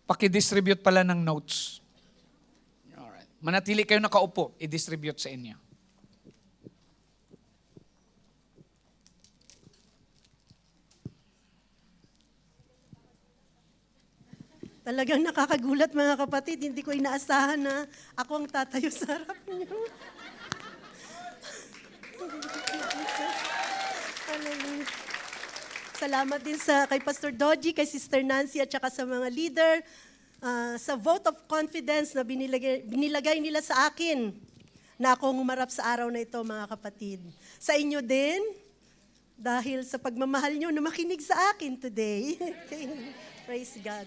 Paki-distribute pala ng notes. Alright. Manatili kayo nakaupo, i-distribute sa inyo. Talagang nakakagulat mga kapatid, hindi ko inaasahan na ako ang tatayo sa harap niyo. Hallelujah. Salamat din kay Pastor Dodgy, kay Sister Nancy at saka sa mga leader sa vote of confidence na binilagay nila sa akin na akong humarap sa araw na ito mga kapatid. Sa inyo din, dahil sa pagmamahal nyo na makinig sa akin today. Praise God.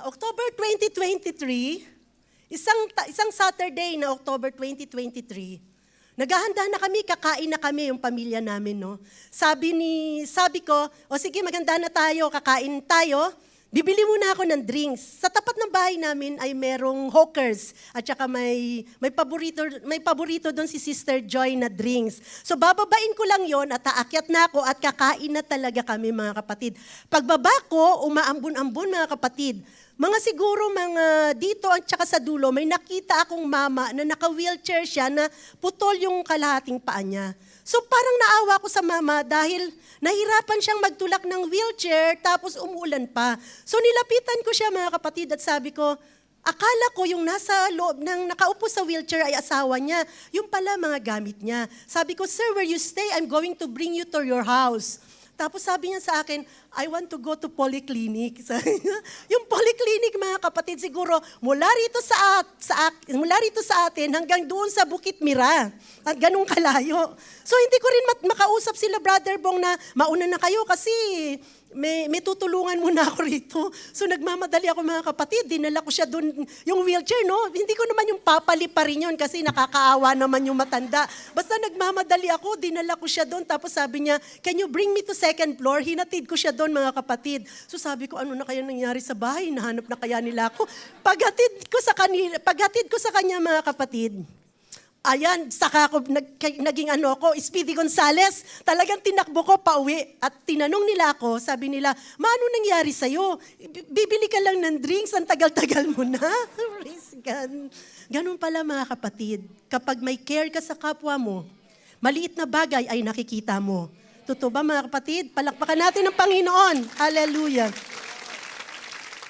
October 2023, isang Saturday na October 2023, naghahanda na kami, kakain na kami yung pamilya namin, no? Sabi ko, o sige, maganda na tayo, kakain tayo, bibili muna ako ng drinks. Sa tapat ng bahay namin ay merong hawkers at saka may paborito doon si Sister Joy na drinks. So bababain ko lang yon at aakyat na ako at kakain na talaga kami mga kapatid. Pagbaba ko, umaambon-ambon mga kapatid. Mga dito at saka sa dulo, may nakita akong mama na naka-wheelchair siya na putol yung kalahating paa niya. So parang naawa ko sa mama dahil nahirapan siyang magtulak ng wheelchair tapos umuulan pa. So nilapitan ko siya mga kapatid at sabi ko, akala ko yung nasa loob ng nakaupo sa wheelchair ay asawa niya. Yung pala mga gamit niya. Sabi ko, sir, where you stay, I'm going to bring you to your house. Tapos sabi niya sa akin, I want to go to polyclinic. Yung polyclinic, mga kapatid, siguro mula rito sa atin hanggang doon sa Bukit Mira. At ganun kalayo. So hindi ko rin makausap sila, Brother Bong, na mauna na kayo kasi may tutulungan muna ako rito. So nagmamadali ako mga kapatid, dinala ko siya doon, yung wheelchair, no? Hindi ko naman yung papali pa rin yun kasi nakakaawa naman yung matanda. Basta nagmamadali ako, dinala ko siya doon, tapos sabi niya, can you bring me to second floor? Hinatid ko siya doon mga kapatid. So sabi ko, ano na kaya nangyari sa bahay? Nahanap na kaya nila ako? Paghatid ko sa kanya mga kapatid, ayan, saka ako, naging Speedy Gonzales, talagang tinakbo ko pauwi. At tinanong nila ako, sabi nila, ano nangyari sa'yo? Bibili ka lang ng drinks, ang tagal-tagal mo na. Praise God. Ganun pala mga kapatid, kapag may care ka sa kapwa mo, maliit na bagay ay nakikita mo. Totoo ba mga kapatid? Palakpakan natin ang Panginoon. Hallelujah.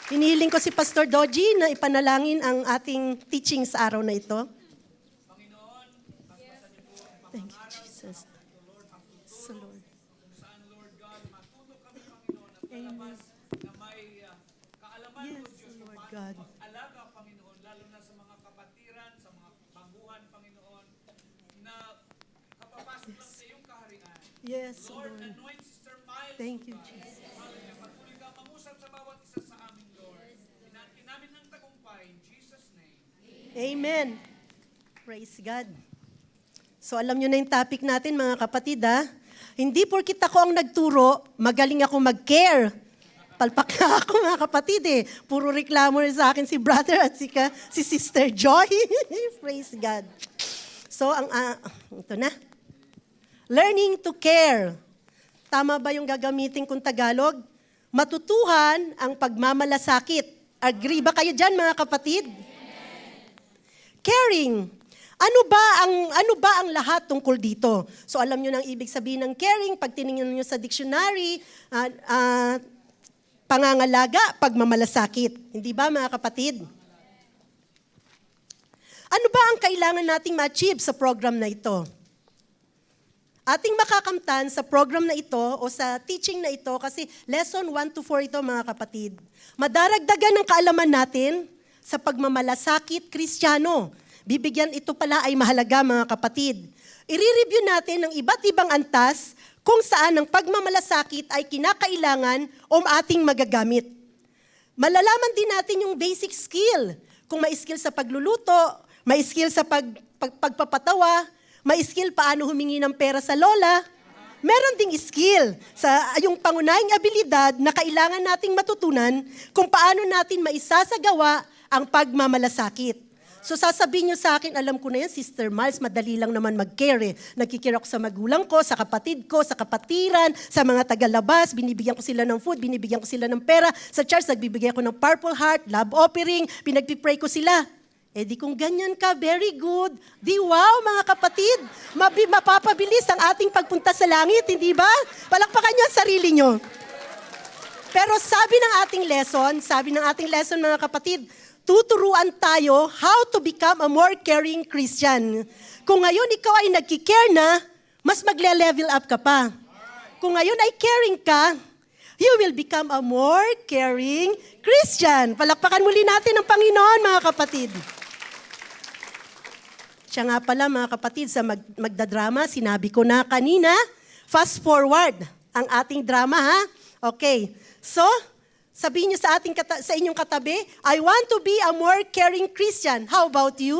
Hinihiling ko si Pastor Dodgy na ipanalangin ang ating teaching sa araw na ito. Thank you, Jesus. So, Lord. Saan, Lord God, matuto kami, Panginoon, at lalabas na may kaalaman Yes, mo, Diyos, Lord kung God. paano mag-alaga, Panginoon, lalo na sa mga kapatiran, sa mga baguhan, Panginoon, na kapapasok lang sa iyong kaharian. Yes, Lord, Lord. anoint Sister Miles. Thank you, Jesus. Hallelujah. Patuloy ka mangusap sa bawat isa sa amin, Lord. Hinantin namin ng tagumpay, in Jesus' name. Amen. Praise God. So alam nyo na yung topic natin mga kapatid ha. Hindi porkit ako ang nagturo, magaling ako mag-care. Palpak na ako mga kapatid eh. Puro reklamo rin sa akin si brother at si Sister Joy. Praise God. So ito na. Learning to care. Tama ba yung gagamitin kong Tagalog? Matutuhan ang pagmamalasakit. Agree ba kayo dyan mga kapatid? Caring. Ano ba ang lahat tungkol dito? So alam niyo nang ibig sabihin ng caring, pag tiningnan niyo sa dictionary, pangangalaga, pagmamalasakit. Hindi ba mga kapatid? Ano ba ang kailangan nating ma-achieve sa program na ito? Ating makakamtan sa program na ito o sa teaching na ito kasi lesson 1 to 4 ito mga kapatid. Madaragdagan ng kaalaman natin sa pagmamalasakit Kristiyano. Bibigyan ito pala ay mahalaga mga kapatid. I-review natin ang iba't ibang antas kung saan ang pagmamalasakit ay kinakailangan o ating magagamit. Malalaman din natin yung basic skill. Kung may skill sa pagluluto, may skill sa pagpapatawa, may skill paano humingi ng pera sa lola, meron ding skill sa yung pangunahing abilidad na kailangan nating matutunan kung paano natin maisasagawa ang pagmamalasakit. So sasabihin nyo sa akin, alam ko na yan, Sister Miles, madali lang naman mag-care. Nagkikare ako sa magulang ko, sa kapatid ko, sa kapatiran, sa mga tagalabas, binibigyan ko sila ng food, binibigyan ko sila ng pera. Sa church, nagbibigay ako ng Purple Heart, love offering, pinagpipray ko sila. Eh di kung ganyan ka, very good. Di wow, mga kapatid, mapapabilis ang ating pagpunta sa langit, hindi ba? Palakpakan nyo ang sarili nyo. Pero sabi ng ating lesson mga kapatid, tuturuan tayo how to become a more caring Christian. Kung ngayon ikaw ay nagki-care na, mas magle-level up ka pa. Kung ngayon ay caring ka, you will become a more caring Christian. Palakpakan muli natin ang Panginoon, mga kapatid. Siya nga pala, mga kapatid, sa magdadrama, sinabi ko na kanina, fast forward ang ating drama, ha? Okay. So, sabihin niyo sa inyong katabi, I want to be a more caring Christian. How about you?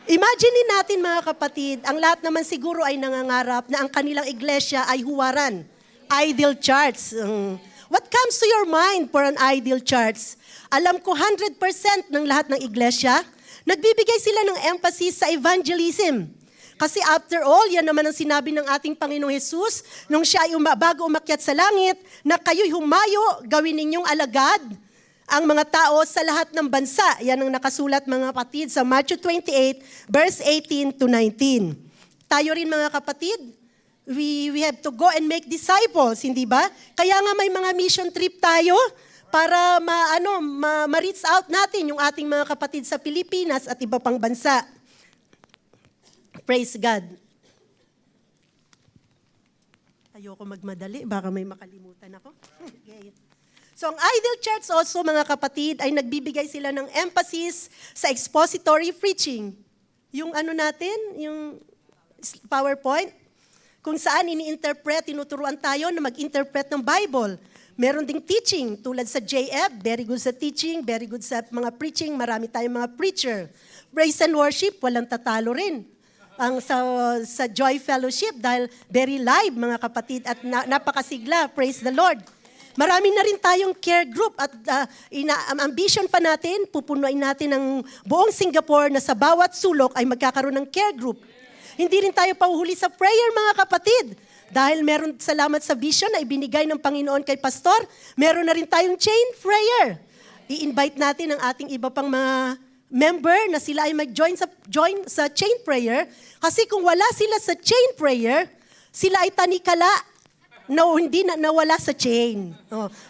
Imagine natin mga kapatid, ang lahat naman siguro ay nangangarap na ang kanilang iglesia ay huwaran. Ideal charts. What comes to your mind for an ideal charts? Alam ko 100% ng lahat ng iglesia, nagbibigay sila ng emphasis sa evangelism. Kasi after all, yan naman ang sinabi ng ating Panginoong Jesus nung siya ay bago umakyat sa langit, na kayo'y humayo, gawin ninyong alagad ang mga tao sa lahat ng bansa. Yan ang nakasulat mga kapatid sa Matthew 28, verse 18 to 19. Tayo rin mga kapatid, we have to go and make disciples, hindi ba? Kaya nga may mga mission trip tayo, para ma-reach out natin yung ating mga kapatid sa Pilipinas at iba pang bansa. Praise God. Ayoko magmadali, baka may makalimutan ako. Okay. So ang Ideal Church also, mga kapatid, ay nagbibigay sila ng emphasis sa expository preaching. Yung yung PowerPoint, kung saan ini-interpret, tinuturuan tayo na mag-interpret ng Bible. Meron ding teaching, tulad sa JF, very good sa teaching, very good sa mga preaching, marami tayong mga preacher. Praise and worship, walang tatalo rin. Ang sa Joy Fellowship, dahil very live mga kapatid at napakasigla, praise the Lord. Marami na rin tayong care group at ambition pa natin, pupunuin natin ang buong Singapore na sa bawat sulok ay magkakaroon ng care group. Hindi rin tayo pauhuli sa prayer mga kapatid. Dahil meron, salamat sa vision na ibinigay ng Panginoon kay Pastor, meron na rin tayong chain prayer. I-invite natin ang ating iba pang mga member na sila ay mag-join sa chain prayer. Kasi kung wala sila sa chain prayer, sila ay tanikala na hindi na nawala sa chain.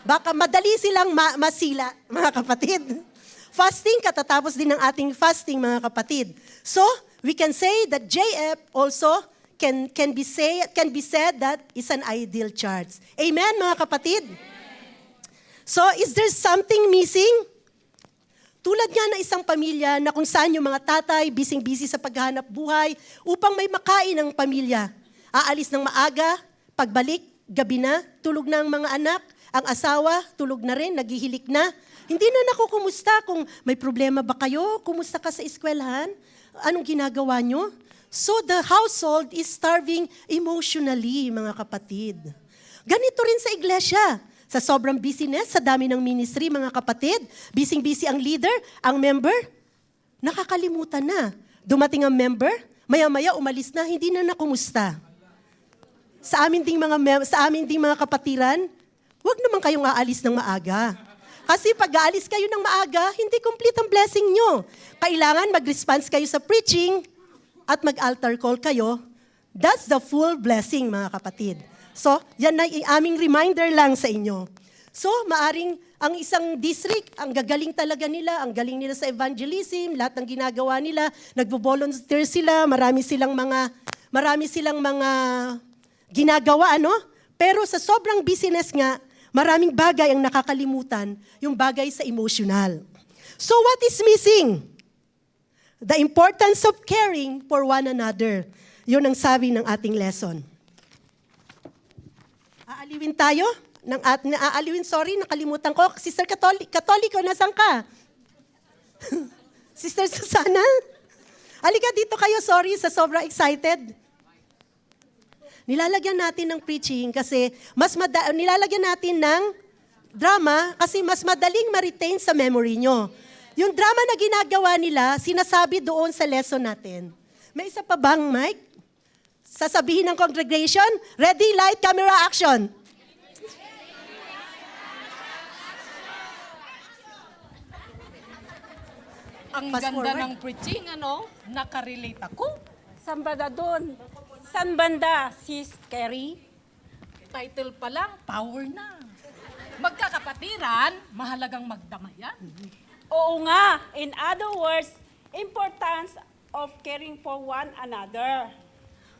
Baka madali silang masila, mga kapatid. Fasting, katatapos din ng ating fasting, mga kapatid. So, we can say that JF also can be said that is an ideal church. Amen, mga kapatid? So, is there something missing? Tulad nga ng isang pamilya na kung saan yung mga tatay, busy-busy sa paghahanap buhay, upang may makain ng pamilya. Aalis ng maaga, pagbalik, gabi na, tulog na ang mga anak, ang asawa, tulog na rin, naghihilik na. Hindi na nakukumusta kung may problema ba kayo, kumusta ka sa eskwelahan, anong ginagawa nyo? So the household is starving emotionally, mga kapatid. Ganito rin sa iglesia. Sa sobrang busyness, sa dami ng ministry, mga kapatid, busy-busy ang leader, ang member, nakakalimutan na. Dumating ang member, maya-maya umalis na, hindi na nakumusta. Sa amin ding mga kapatiran, huwag naman kayong aalis ng maaga. Kasi pag aalis kayo ng maaga, hindi complete ang blessing nyo. Kailangan mag-response kayo sa preaching, at mag-altar call kayo, that's the full blessing, mga kapatid. So, yan na aming reminder lang sa inyo. So, maaring ang isang district, ang gagaling talaga nila, ang galing nila sa evangelism, lahat ng ginagawa nila, nagvo-volunteer sila, marami silang mga ginagawa, Pero sa sobrang busyness nga, maraming bagay ang nakakalimutan, yung bagay sa emotional. So, what is missing? The importance of caring for one another. Yun ang sabi ng ating lesson. Aaliwin tayo? Nakalimutan ko. Sister Katoliko, nasan ka? Sister Susana? Halika dito kayo, sorry, sa sobrang excited. nilalagyan natin ng preaching kasi nilalagyan natin ng drama kasi mas madaling ma-retain sa memory nyo. Yung drama na ginagawa nila, sinasabi doon sa lesson natin. May isa pa bang mic? Sasabihin ng congregation, ready, light, camera, action. Ang Fast ganda forward. ng preaching, ano? Nakarelate ako. Saan banda doon? Saan banda, Sis Carrie? Title pa lang, power na. Magkakapatiran, mahalagang magdamayan. Oo nga. In other words, importance of caring for one another.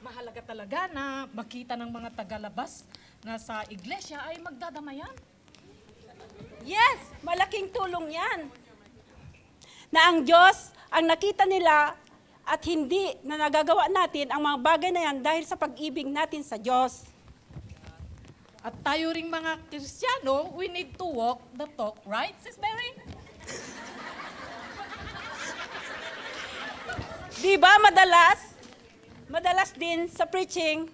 Mahalaga talaga na makita ng mga tagalabas na sa iglesia ay magdadamayan. Yes, malaking tulong yan. Na ang Diyos, ang nakita nila at hindi na nagagawa natin ang mga bagay na yan dahil sa pag-ibig natin sa Diyos. At tayo ring mga Kristiyano, we need to walk the talk, right, Sis Mary? Di ba madalas din sa preaching,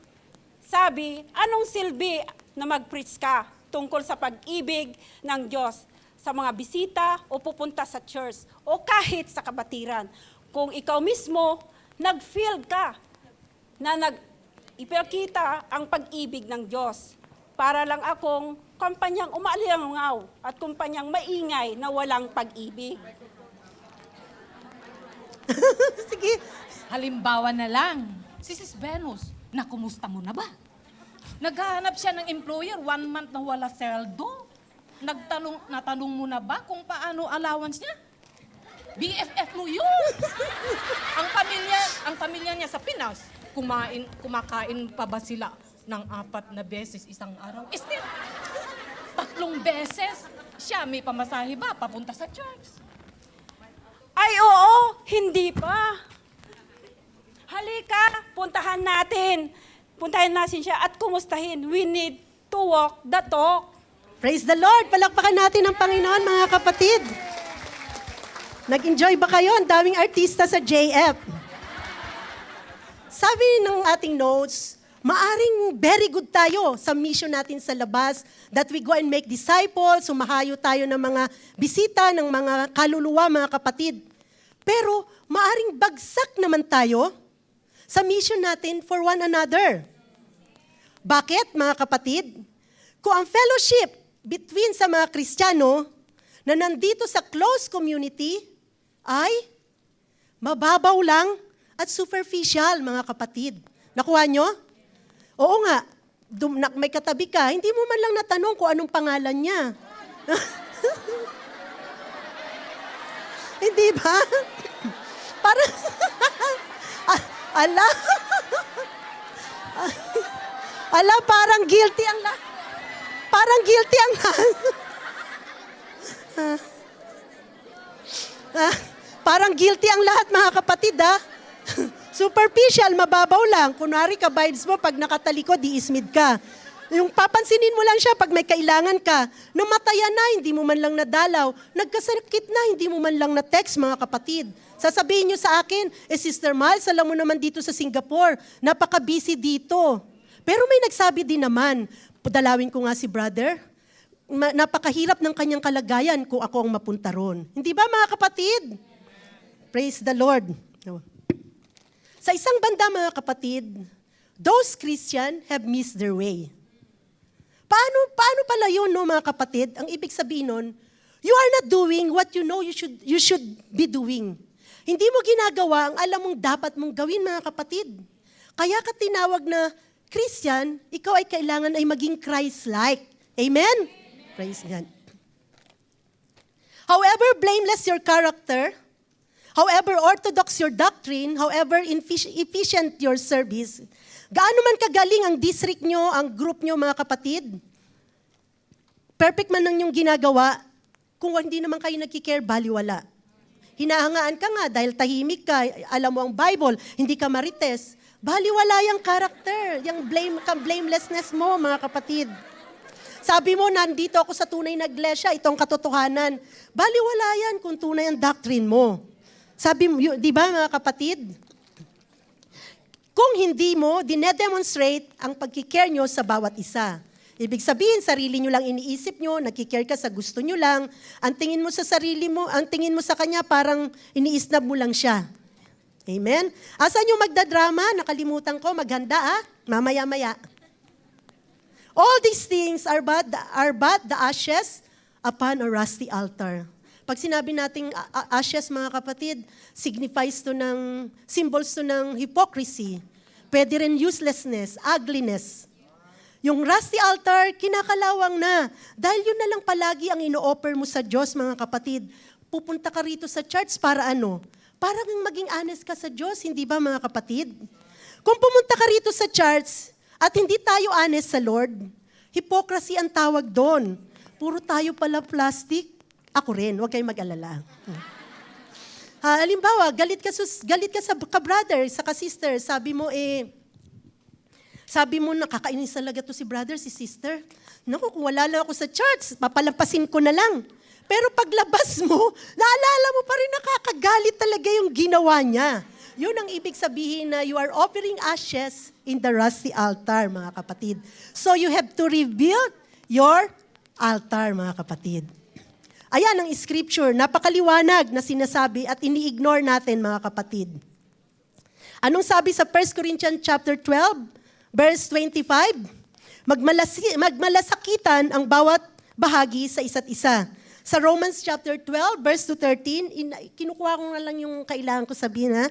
sabi, anong silbi na mag-preach ka tungkol sa pag-ibig ng Diyos sa mga bisita o pupunta sa church o kahit sa kabatiran. Kung ikaw mismo, nag-feel ka na ipakita ang pag-ibig ng Diyos. Para lang akong kumpanyang umaalilangaw at kumpanyang maingay na walang pag-ibig. Sige. Halimbawa na lang, si Sis Venus, nakumusta mo na ba? Naghahanap siya ng employer, 1 month na wala sweldo. Natanong mo na ba kung paano allowance niya? BFF mo yun. ang pamilya niya sa Pinas, kumakain pa ba sila ng 4 na beses isang araw? Still, 3 beses. Siya may pamasahe ba papunta sa church? Ay oo, hindi pa. Halika, puntahan natin. Puntahan natin siya at kumustahin. We need to walk the talk. Praise the Lord! Palakpakan natin ang Panginoon, mga kapatid. Nag-enjoy ba kayo? Ang daming artista sa JF. Sabi ng ating notes, maaring very good tayo sa mission natin sa labas, that we go and make disciples, sumahayo tayo ng mga bisita, ng mga kaluluwa, mga kapatid. Pero maaring bagsak naman tayo sa mission natin for one another. Bakit, mga kapatid? Kung ang fellowship between sa mga Kristiyano na nandito sa close community ay mababaw lang at superficial, mga kapatid. Nakuha nyo? Oo nga, may katabi ka, hindi mo man lang natanong kung anong pangalan niya. Hindi ba? Para, ala, parang guilty ang lahat. Parang guilty ang parang guilty ang lahat, mga kapatid, ha? Superficial, mababaw lang. Kunwari ka, vibes mo, pag nakatalikod, di-ismid ka. Yung papansinin mo lang siya pag may kailangan ka. Namatayan na, hindi mo man lang nadalaw. Nagkasakit na, hindi mo man lang na-text, mga kapatid. Sasabihin nyo sa akin, Sister Miles, alam mo naman dito sa Singapore, napaka-busy dito. Pero may nagsabi din naman, dalawin ko nga si brother, napakahirap ng kanyang kalagayan kung ako ang mapunta ron. Hindi ba, mga kapatid? Praise the Lord. Sa isang banda, mga kapatid, those Christian have missed their way. Paano pala yun, no, mga kapatid? Ang ibig sabihin nun, you are not doing what you know you should be doing. Hindi mo ginagawa ang alam mong dapat mong gawin, mga kapatid. Kaya ka tinawag na Christian, ikaw ay kailangan ay maging Christ-like. Amen? Praise God. However blameless your character, however orthodox your doctrine, however efficient your service, gaano man kagaling ang district nyo, ang group nyo, mga kapatid, perfect man ang yung ginagawa, kung hindi naman kayo nagkikare, baliwala. Hinahangaan ka nga dahil tahimik ka, alam mo ang Bible, hindi ka marites, baliwala yung character, yung blamelessness mo, mga kapatid. Sabi mo, nandito ako sa tunay na iglesia, itong katotohanan. Baliwala yan kung tunay ang doctrine mo. Sabi mo, di ba, mga kapatid? Kung kung hindi mo dinedemonstrate ang pagkikare nyo sa bawat isa. Ibig sabihin, sarili nyo lang iniisip nyo, nagkikare ka sa gusto nyo lang, ang tingin mo sa sarili mo, ang tingin mo sa kanya, parang iniisnab mo lang siya. Amen? Asan yung magdadrama? Nakalimutan ko, maghanda mamaya-maya. All these things are but the ashes upon a rusty altar. Pag sinabi nating ashes, mga kapatid, signifies to ng, symbols to ng hypocrisy. Pwede rin uselessness, ugliness. Yung rusty altar, kinakalawang na. Dahil yun na lang palagi ang ino-offer mo sa Diyos, mga kapatid. Pupunta ka rito sa church para ano? Para maging honest ka sa Diyos, hindi ba, mga kapatid? Kung pumunta ka rito sa church at hindi tayo honest sa Lord, hypocrisy ang tawag doon. Puro tayo pala plastic. Ako rin, huwag kayong mag-alala. Halimbawa, galit ka sa ka-brother, sa ka-sister, sabi mo, nakakainis talaga to si brother, si sister. Naku, kung wala lang ako sa church, papalampasin ko na lang. Pero paglabas mo, naalala mo pa rin nakakagalit talaga yung ginawa niya. Yun ang ibig sabihin na you are offering ashes in the rusty altar, mga kapatid. So you have to rebuild your altar, mga kapatid. Ayan ang scripture, napakaliwanag na sinasabi at ini-ignore natin, mga kapatid. Anong sabi sa 1 Corinthians chapter 12, verse 25? Magmalasakitan ang bawat bahagi sa isa't isa. Sa Romans chapter 12, verse 13, kinukuha ko na lang yung kailangan ko sabihin,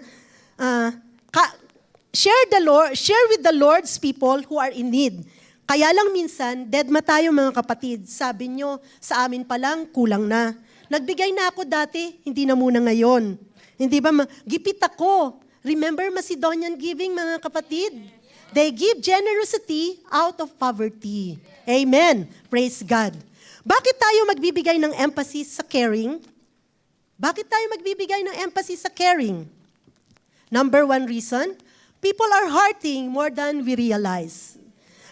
share with the Lord's people who are in need. Kaya lang minsan, deadma tayo, mga kapatid. Sabi nyo, sa amin pa lang, kulang na. Nagbigay na ako dati, hindi na muna ngayon. Hindi ba? Gipit ako. Remember Macedonian giving, mga kapatid? They give generosity out of poverty. Amen. Praise God. Bakit tayo magbibigay ng emphasis sa caring? Bakit tayo magbibigay ng emphasis sa caring? Number one reason, people are hurting more than we realize.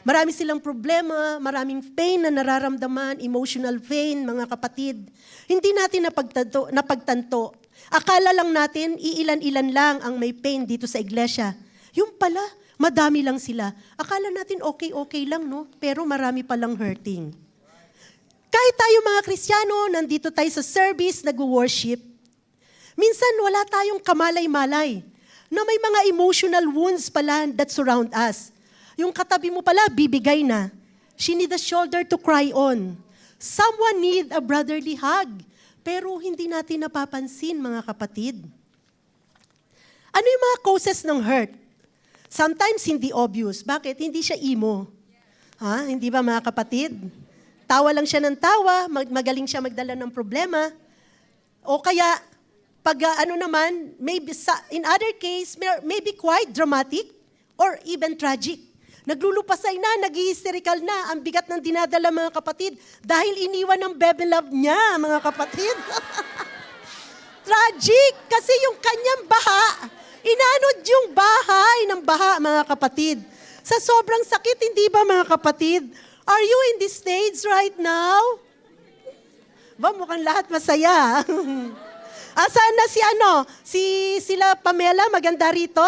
Marami silang problema, maraming pain na nararamdaman, emotional pain, mga kapatid. Hindi natin napagtanto. Akala lang natin, iilan-ilan lang ang may pain dito sa iglesia. Yung pala, madami lang sila. Akala natin okay lang, no? Pero marami palang hurting. Kahit tayo mga Kristiyano, nandito tayo sa service, nag-worship, minsan wala tayong kamalay-malay na may mga emotional wounds pala that surround us. Yung katabi mo pala, bibigay na. She need a shoulder to cry on. Someone need a brotherly hug. Pero hindi natin napapansin, mga kapatid. Ano yung mga causes ng hurt? Sometimes hindi obvious. Bakit? Hindi siya emo. Hindi ba, mga kapatid? Tawa lang siya ng tawa, magaling siya magdala ng problema. O kaya, pag maybe in other case, maybe quite dramatic or even tragic. Naglulupasay na, nag-hysterical na, ang bigat ng dinadala, mga kapatid, dahil iniwan ng baby love niya, mga kapatid. Tragic, kasi yung kanyang baha, inanod yung bahay ng baha, mga kapatid. Sa sobrang sakit, hindi ba, mga kapatid? Are you in this stage right now? Ba, mukhang lahat masaya. Saan na sila Pamela, maganda rito?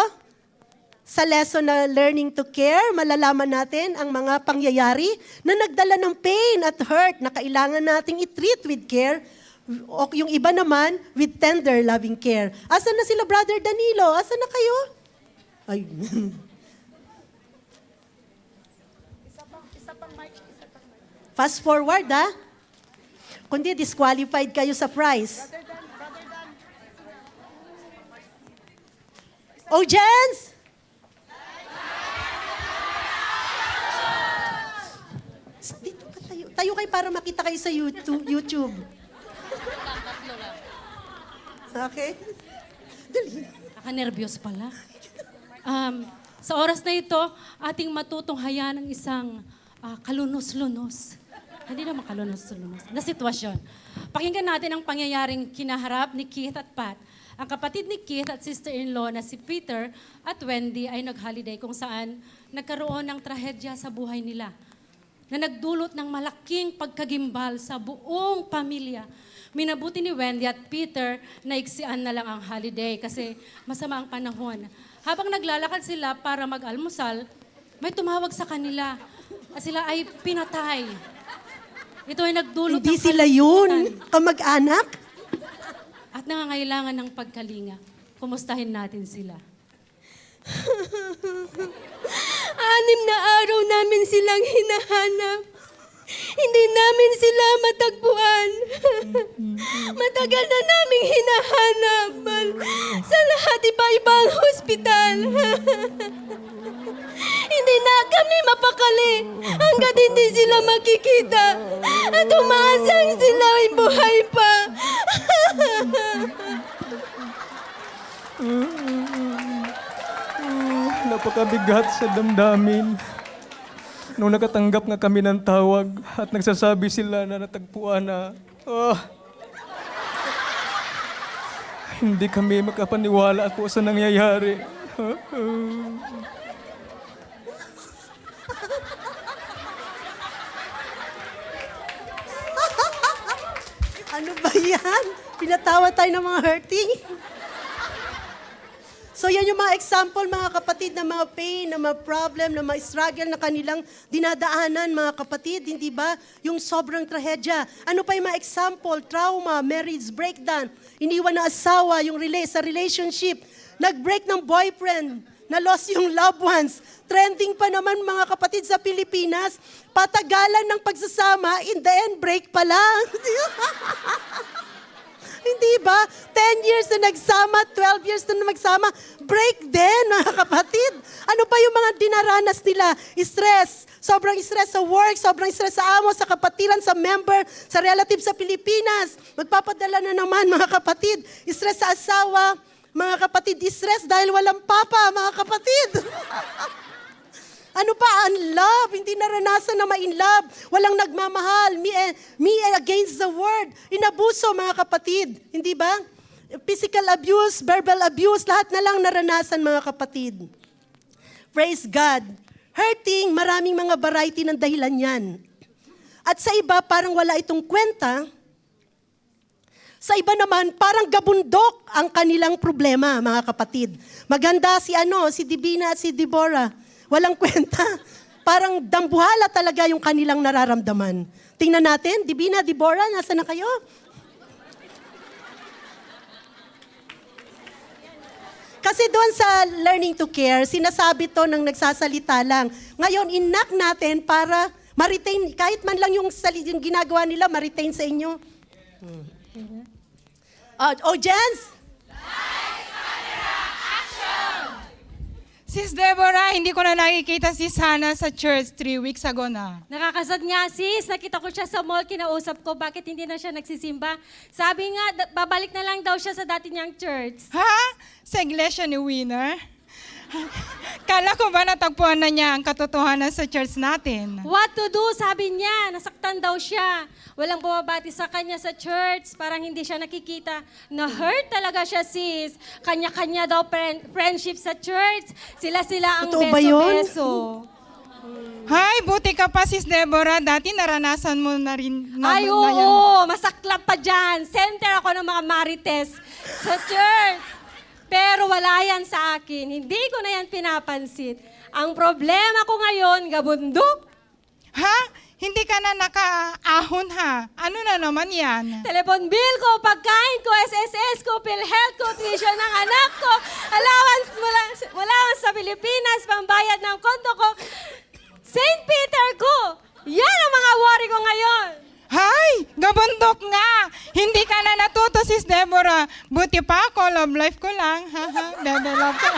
Sa lesson na learning to care, malalaman natin ang mga pangyayari na nagdala ng pain at hurt na kailangan nating i-treat with care, o yung iba naman with tender, loving care. Asan na sila, Brother Danilo? Asan na kayo? Ay. Fast forward, Kundi disqualified kayo sa prize. Oh, Jens! Dito ka tayo. Tayo kayo para makita kayo sa YouTube. Okay? Dali. Nakanervyos pala. Sa oras na ito, ating matutunghayan ang isang kalunos-lunos. Hindi naman kalunos-lunos. Na sitwasyon. Pakinggan natin ang pangyayaring kinaharap ni Keith at Pat. Ang kapatid ni Keith at sister-in-law na si Peter at Wendy ay nag-holiday kung saan nagkaroon ng trahedya sa buhay nila na nagdulot ng malaking pagkagimbal sa buong pamilya. Minabuti ni Wendy at Peter na iksian na lang ang holiday kasi masama ang panahon. habang naglalakad sila para mag-almusal, may tumawag sa kanila. At sila ay pinatay. Ito ay nagdulot Hindi ng sila yun. kalungkutan Kamag-anak. at nangangailangan ng pagkalinga. Kumustahin natin sila. 6 na araw namin silang hinahanap. Hindi namin sila matagpuan. Matagal na naming hinahanap sa lahat iba-ibang hospital. Hindi na kami mapakali hanggat hindi sila makikita at umaasang sila ay buhay pa. Napakabigat sa damdamin. Nung nakatanggap nga kami ng tawag at nagsasabi sila na natagpuan na, hindi kami makapaniwala po sa nangyayari. Ano ba yan? Pinatawa tayo ng mga hurting. So yan yung mga example, mga kapatid, na mga pain, na mga problem, na mga struggle na kanilang dinadaanan, mga kapatid, hindi ba? Yung sobrang trahedya. Ano pa yung mga example? Trauma, marriage breakdown, iniwan na asawa, yung sa relationship, nag-break ng boyfriend, na-lost yung loved ones. Trending pa naman, mga kapatid, sa Pilipinas, patagalan ng pagsasama, in the end, break pa lang. Hindi ba? 10 years na nagsama, 12 years na magsama, break din, mga kapatid. Ano pa yung mga dinaranas nila? Stress. Sobrang stress sa work, sobrang stress sa amo, sa kapatiran, sa member, sa relative sa Pilipinas. Magpapadala na naman, mga kapatid. Stress sa asawa, mga kapatid. Stress dahil walang papa, mga kapatid. Ano pa? Unlove. Hindi naranasan na ma-inlove. Walang nagmamahal. Me against the world. Inabuso, mga kapatid. Hindi ba? Physical abuse, verbal abuse, lahat na lang naranasan, mga kapatid. Praise God. Hurting, maraming mga variety ng dahilan yan. At sa iba, parang wala itong kwenta. Sa iba naman, parang gabundok ang kanilang problema, mga kapatid. Maganda si Divina at si Deborah. Walang kwenta. Parang dambuhala talaga yung kanilang nararamdaman. Tingnan natin, Divina, Deborah, nasa na kayo? Kasi doon sa Learning to Care, sinasabi to ng nagsasalita lang. Ngayon, inak natin para ma-retain, kahit man lang yung ginagawa nila, ma-retain sa inyo. Jens? Sis Deborah, hindi ko na nakikita si Hannah sa church 3 weeks ago na. Nakakasad nga sis, nakita ko siya sa mall, kinausap ko bakit hindi na siya nagsisimba. Sabi nga, babalik na lang daw siya sa dati niyang church. Ha? Sa iglesia ni Winner? Kala ko ba natagpuan na niya ang katotohanan sa church natin? What to do, sabi niya, nasaktan daw siya. Walang bumabati sa kanya sa church, parang hindi siya nakikita. Na-hurt talaga siya sis. Kanya-kanya daw friendship sa church. Sila-sila ang Totoo ba yun? beso-beso. Hay, buti ka pa sis Deborah. Dati naranasan mo na rin Ay, na yan. oo, masaklap pa dyan. Center ako ng mga marites sa church. Pero wala yan sa akin. Hindi ko na yan pinapansin. Ang problema ko ngayon, gabundok. Ha? Hindi ka na nakaahon ha? Ano na naman yan? Telepon bill ko, pagkain ko, SSS ko, PhilHealth ko, tuition ng anak ko, allowance mula sa Pilipinas, pambayad ng konto ko, St. Peter ko. Yan ang mga worry ko ngayon. Hay! Gabundok nga! Hindi ka na natuto, sis Deborah. Buti pa ako, love life ko lang. Bebe love ko.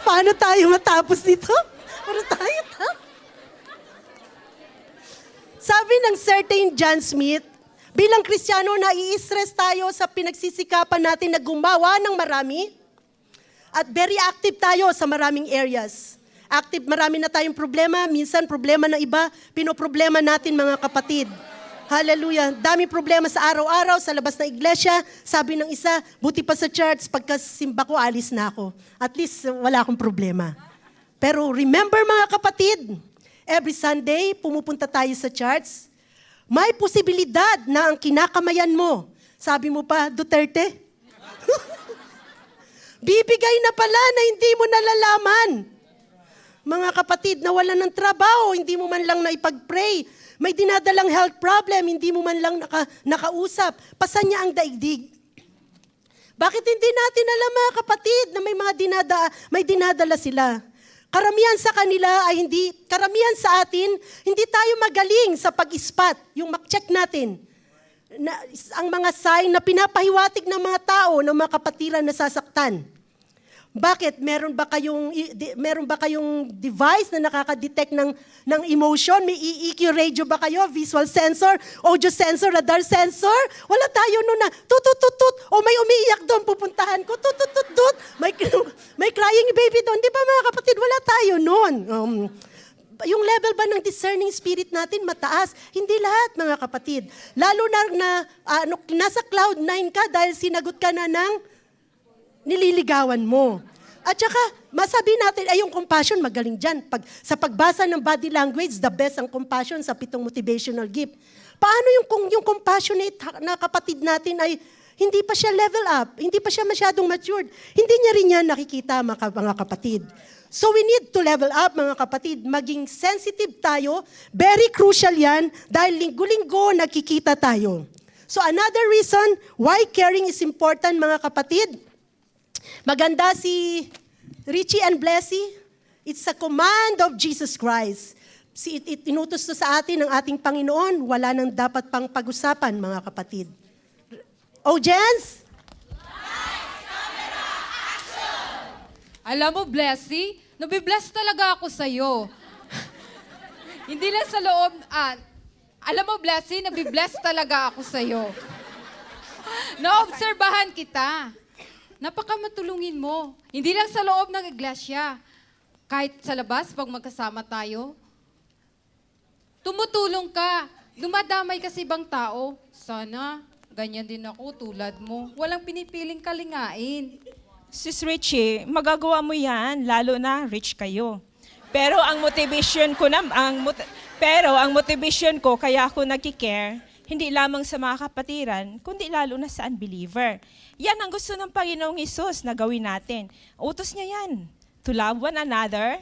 Paano tayo matapos dito? Paano tayo? Sabi ng certain John Smith, bilang Kristiyano, nai-stress tayo sa pinagsisikapan natin na gumawa ng marami at very active tayo sa maraming areas. Active, marami na tayong problema, minsan problema ng iba, pinoproblema natin mga kapatid. Hallelujah. Daming problema sa araw-araw, sa labas ng iglesia. Sabi ng isa, buti pa sa church, pagkasimba ko, alis na ako. At least, wala akong problema. Pero remember mga kapatid, every Sunday, pumupunta tayo sa church. May posibilidad na ang kinakamayan mo, sabi mo pa, Duterte? Bibigay na pala na hindi mo nalalaman. Mga kapatid, nawalan ng trabaho, hindi mo man lang naipag-pray. May dinadalang health problem, hindi mo man lang nakausap. Pasan niya ang daigdig. Bakit hindi natin alam mga kapatid na may dinadala sila? Karamihan sa kanila ay karamihan sa atin, hindi tayo magaling sa pag-ispat, yung mak-check natin. Ang mga sign na pinapahiwatig ng mga tao, ng mga kapatiran na sasaktan. Bakit? Meron ba kayong device na nakaka-detect ng emotion? May EQ radio ba kayo? Visual sensor? Audio sensor? Radar sensor? Wala tayo nun na tutututut. O may umiiyak doon, pupuntahan ko. Tutututut. May crying baby doon. Di ba mga kapatid? Wala tayo nun. Yung level ba ng discerning spirit natin mataas? Hindi lahat mga kapatid. Lalo na nasa cloud 9 ka dahil sinagot ka na ng nililigawan mo. At saka, masabi natin, ay yung compassion, magaling dyan. Sa pagbasa ng body language, the best ang compassion sa 7 motivational gift. Paano yung compassionate na kapatid natin ay hindi pa siya level up, hindi pa siya masyadong matured, hindi niya rin yan nakikita mga kapatid. So we need to level up mga kapatid, maging sensitive tayo, very crucial yan, dahil linggo-linggo nagkikita tayo. So another reason why caring is important mga kapatid, maganda si Richie and Blessy. It's a command of Jesus Christ. Inutos to sa atin ng ating Panginoon. Wala nang dapat pang pag-usapan, mga kapatid. Oh, Jens? Alam mo, Blessy, nabibless talaga ako sa'yo. Hindi lang sa loob, alam mo, Blessy, nabibless talaga ako sa'yo. Naobserbahan kita. Napakamatulungin mo. Hindi lang sa loob ng iglesia. Kahit sa labas, pag magkasama tayo, tumutulong ka. Dumadamay ka sa ibang tao. Sana, ganyan din ako tulad mo. Walang pinipiling kalingain. Sis Richie, magagawa mo yan, lalo na rich kayo. Pero ang motivation ko, kaya ako nagki-care, hindi lamang sa mga kapatiran, kundi lalo na sa unbeliever. Yan ang gusto ng Panginoong Hesus na gawin natin. Utos niya yan, to love one another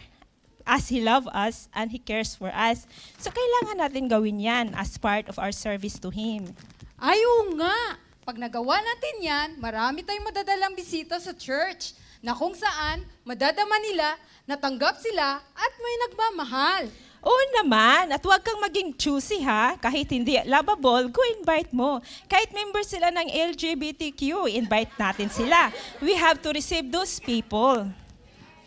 as He loves us and He cares for us. So kailangan natin gawin yan as part of our service to Him. Ayaw nga. Pag nagawa natin yan, marami tayong madadalang bisita sa church na kung saan madadama nila, natanggap sila at may nagmamahal. Oo naman, at huwag kang maging choosy ha. Kahit hindi lovable, go invite mo. Kahit member sila ng LGBTQ, invite natin sila. We have to receive those people.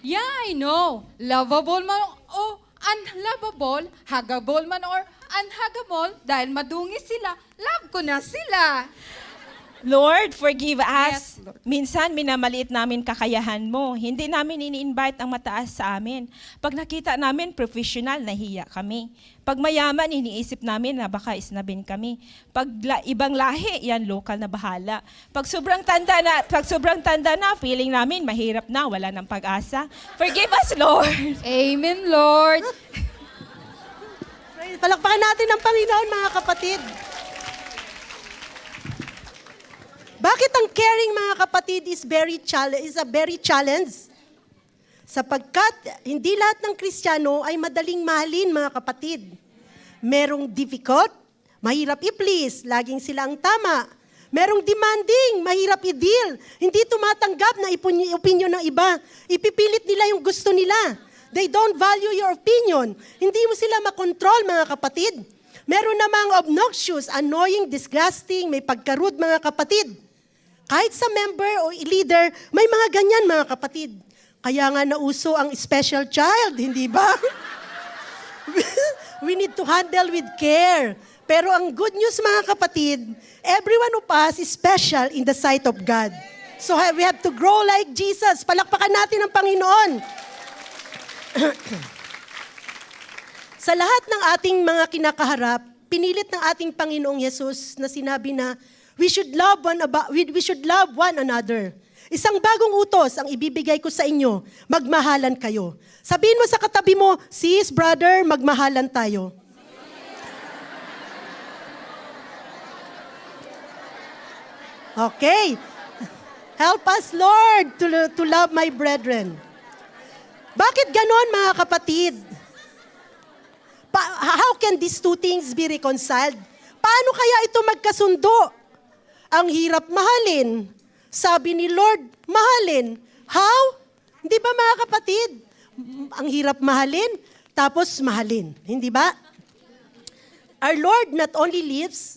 Yeah, I know. Lovable man o unlovable, huggable man or unhuggable, dahil madungis sila, love ko na sila. Lord, forgive us. Yes, Lord. Minsan, minamaliit namin kakayahan mo. Hindi namin ini-invite ang mataas sa amin. Pag nakita namin professional, nahiya kami. Pag mayaman, iniisip namin na baka isnabin kami. Pag ibang lahi, yan local na bahala. Pag sobrang tanda na, feeling namin mahirap na, wala ng pag-asa. Forgive us, Lord. Amen, Lord. Palakpakan natin ang Panginoon, mga kapatid. Bakit ang caring, mga kapatid, is a very challenge? Sapagkat hindi lahat ng Kristiyano ay madaling mahalin, mga kapatid. Merong difficult, mahirap i-please, laging sila ang tama. Merong demanding, mahirap i-deal. Hindi tumatanggap na opinion ng iba. Ipipilit nila yung gusto nila. They don't value your opinion. Hindi mo sila makontrol, mga kapatid. Meron namang obnoxious, annoying, disgusting, may pagka-rude, mga kapatid. Kahit sa member o leader, may mga ganyan, mga kapatid. Kaya nga nauso ang special child, hindi ba? We need to handle with care. Pero ang good news, mga kapatid, everyone of us is special in the sight of God. So we have to grow like Jesus. Palakpakan natin ang Panginoon. Sa lahat ng ating mga kinakaharap, pinilit ng ating Panginoong Yesus na sinabi na we should love one another. Isang bagong utos ang ibibigay ko sa inyo, magmahalan kayo. Sabihin mo sa katabi mo, sis, brother, magmahalan tayo. Okay. Help us, Lord, to love my brethren. Bakit ganon, mga kapatid? How can these two things be reconciled? Paano kaya ito magkasundo? Ang hirap mahalin. Sabi ni Lord, mahalin. How? Hindi ba, mga kapatid? Ang hirap mahalin, tapos mahalin. Hindi ba? Our Lord not only lives,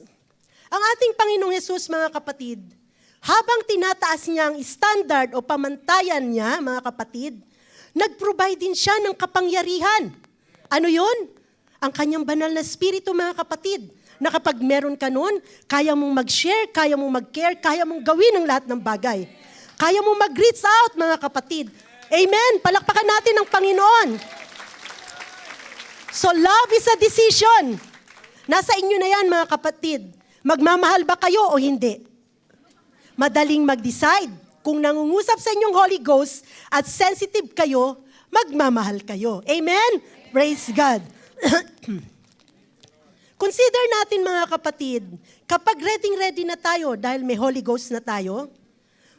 ang ating Panginoong Hesus, mga kapatid, habang tinataas niya ang standard o pamantayan niya, mga kapatid, nag-provide din siya ng kapangyarihan. Ano yun? Ang kanyang banal na spirito, mga kapatid, na kapag meron ka nun, kaya mong mag-share, kaya mong mag-care, kaya mong gawin ang lahat ng bagay. Kaya mong mag-reach out, mga kapatid. Amen! Palakpakan natin ang Panginoon. So love is a decision. Nasa inyo na yan, mga kapatid. Magmamahal ba kayo o hindi? Madaling mag-decide. Kung nangungusap sa inyong Holy Ghost at sensitive kayo, magmamahal kayo. Amen? Praise God. Consider natin, mga kapatid, kapag ready na tayo dahil may Holy Ghost na tayo,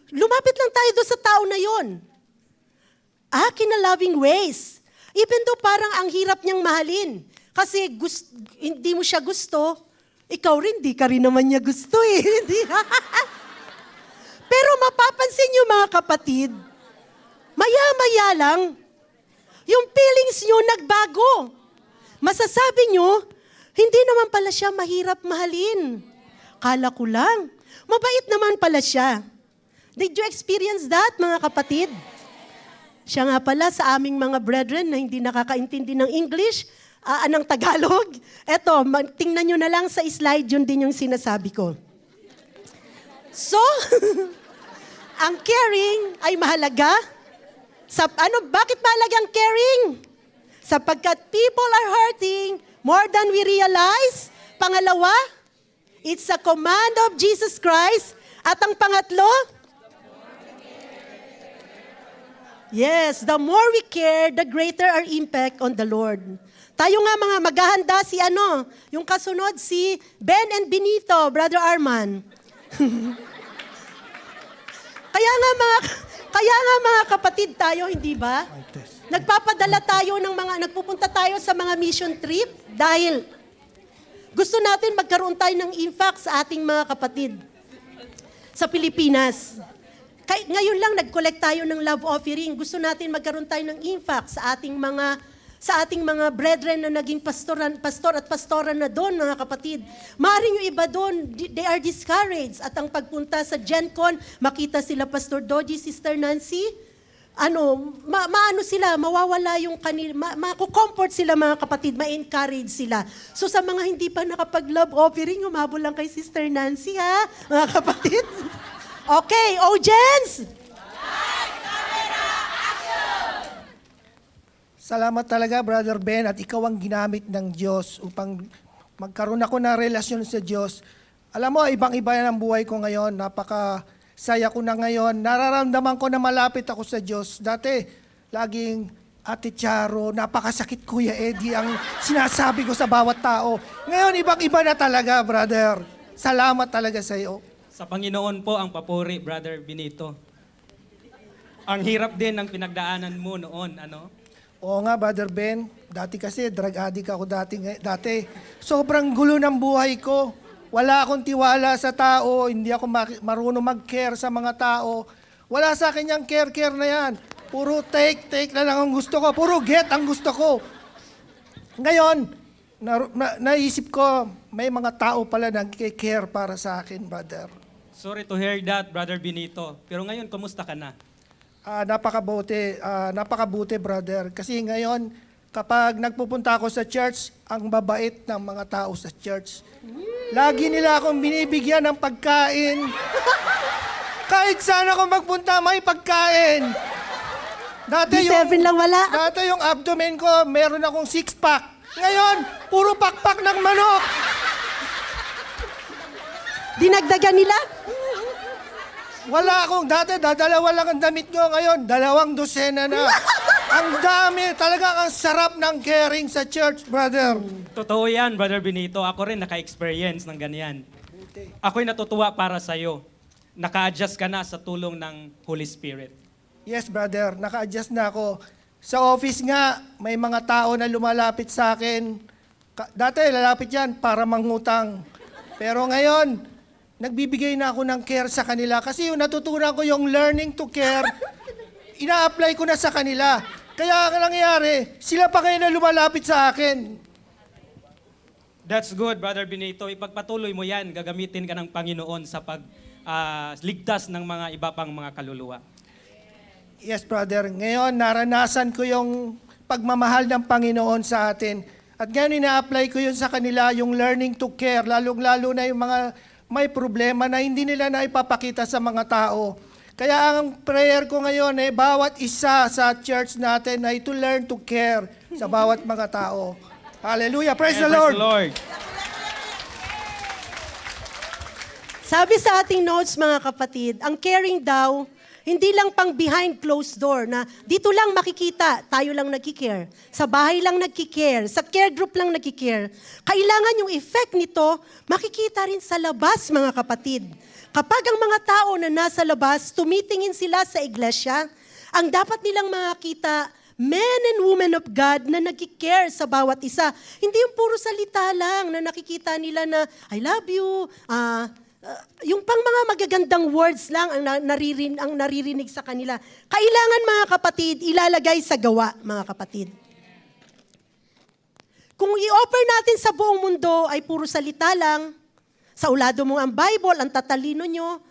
lumapit lang tayo doon sa tao na yon. In a loving ways. Even though parang ang hirap niyang mahalin. Kasi hindi mo siya gusto, ikaw rin, di ka rin naman niya gusto eh. Pero mapapansin niyo, mga kapatid, maya-maya lang, yung feelings niyo nagbago. Masasabi niyo, hindi naman pala siya mahirap mahalin. Kala ko lang, mabait naman pala siya. Did you experience that, mga kapatid? Siya nga pala sa aming mga brethren na hindi nakakaintindi ng English, ng Tagalog. Eto, tingnan nyo na lang sa slide, yun din yung sinasabi ko. So, ang caring ay mahalaga. Bakit mahalaga ang caring? Sapagkat people are hurting more than we realize. Pangalawa, it's a command of Jesus Christ. At ang pangatlo, yes, the more we care, the greater our impact on the Lord. Tayo nga mga maghahanda yung kasunod si Ben and Benito, Brother Arman. Kaya nga mga kapatid tayo, hindi ba? Nagpapadala tayo nagpupunta tayo sa mga mission trip dahil gusto natin magkaroon tayo ng impact sa ating mga kapatid sa Pilipinas. Ngayon lang nag-collect tayo ng love offering. Gusto natin magkaroon tayo ng impact sa ating mga brethren na naging pastor at pastora na doon, mga kapatid. Maaaring yung iba doon, they are discouraged. At ang pagpunta sa GenCon, makita sila Pastor Doji, Sister Nancy, mawawala yung makukomfort sila, mga kapatid, ma-encourage sila. So sa mga hindi pa nakapag-love offering, umabol lang kay Sister Nancy, ha, mga kapatid. Okay, audience! Salamat talaga, Brother Ben, at ikaw ang ginamit ng Diyos upang magkaroon ako ng relasyon sa Diyos. Alam mo, ibang-iba yan ang buhay ko ngayon. Napaka-saya ko na ngayon. Nararamdaman ko na malapit ako sa Diyos. Dati, laging Ate Charo, napakasakit Kuya Eddie ang sinasabi ko sa bawat tao. Ngayon, ibang-iba na talaga, brother. Salamat talaga sa iyo. Sa Panginoon po ang papuri, Brother Benito. Ang hirap din ng pinagdaanan mo noon, ano? Oo nga, Brother Ben. Dati kasi, drug addict ako dati. Sobrang gulo ng buhay ko. Wala akong tiwala sa tao. Hindi ako marunong mag-care sa mga tao. Wala sa akin yung care na yan. Puro take na lang ang gusto ko. Puro get ang gusto ko. Ngayon, naisip ko, may mga tao pala nag-care para sa akin, brother. Sorry to hear that, Brother Benito. Pero ngayon, kumusta ka na? Napakabuti, brother. Kasi ngayon, kapag nagpupunta ako sa church, ang babait ng mga tao sa church. Lagi nila akong binibigyan ng pagkain. Kahit saan ako magpunta, may pagkain. Dati yung abdomen ko, meron akong 6-pack. Ngayon, puro pakpak ng manok. Dinagdagan nila? Wala akong dati, dalawa lang ang damit nyo. Ngayon, 2 na. Ang dami, talaga ang sarap ng caring sa church, brother. Totoo yan, Brother Benito. Ako rin naka-experience ng ganyan. Ako'y natutuwa para sa'yo. naka-adjust ka na sa tulong ng Holy Spirit? Yes, brother, naka-adjust na ako. Sa office nga, may mga tao na lumalapit sa akin. Dati, lalapit yan para mangutang. Pero ngayon, nagbibigay na ako ng care sa kanila. Kasi yung natutunan ko yung learning to care, ina-apply ko na sa kanila. Kaya ang nangyayari, sila pa ngayon na lumalapit sa akin. That's good, Brother Benito. Ipagpatuloy mo yan. Gagamitin ka ng Panginoon sa pagligtas ng mga iba pang mga kaluluwa. Yes, brother. Ngayon, naranasan ko yung pagmamahal ng Panginoon sa atin. At ngayon, ina-apply ko yun sa kanila, yung learning to care, lalong-lalo na yung mga may problema na hindi nila na ipapakita sa mga tao. Kaya ang prayer ko ngayon, bawat isa sa church natin ay to learn to care sa bawat mga tao. Hallelujah. Praise the Lord. Sabi sa ating notes, mga kapatid, ang caring daw, hindi lang pang behind closed door na dito lang makikita, tayo lang nagkikare. Sa bahay lang nagkikare, sa care group lang nagkikare. Kailangan yung effect nito, makikita rin sa labas, mga kapatid. Kapag ang mga tao na nasa labas, tumitingin sila sa iglesia, ang dapat nilang makita, men and women of God na nagkikare sa bawat isa. Hindi yung puro salita lang na nakikita nila na, I love you, yung pang mga magagandang words lang ang naririnig sa kanila. Kailangan, mga kapatid, ilalagay sa gawa, mga kapatid. Kung i-offer natin sa buong mundo ay puro salita lang, sa ulado mo ang Bible, ang tatalino nyo,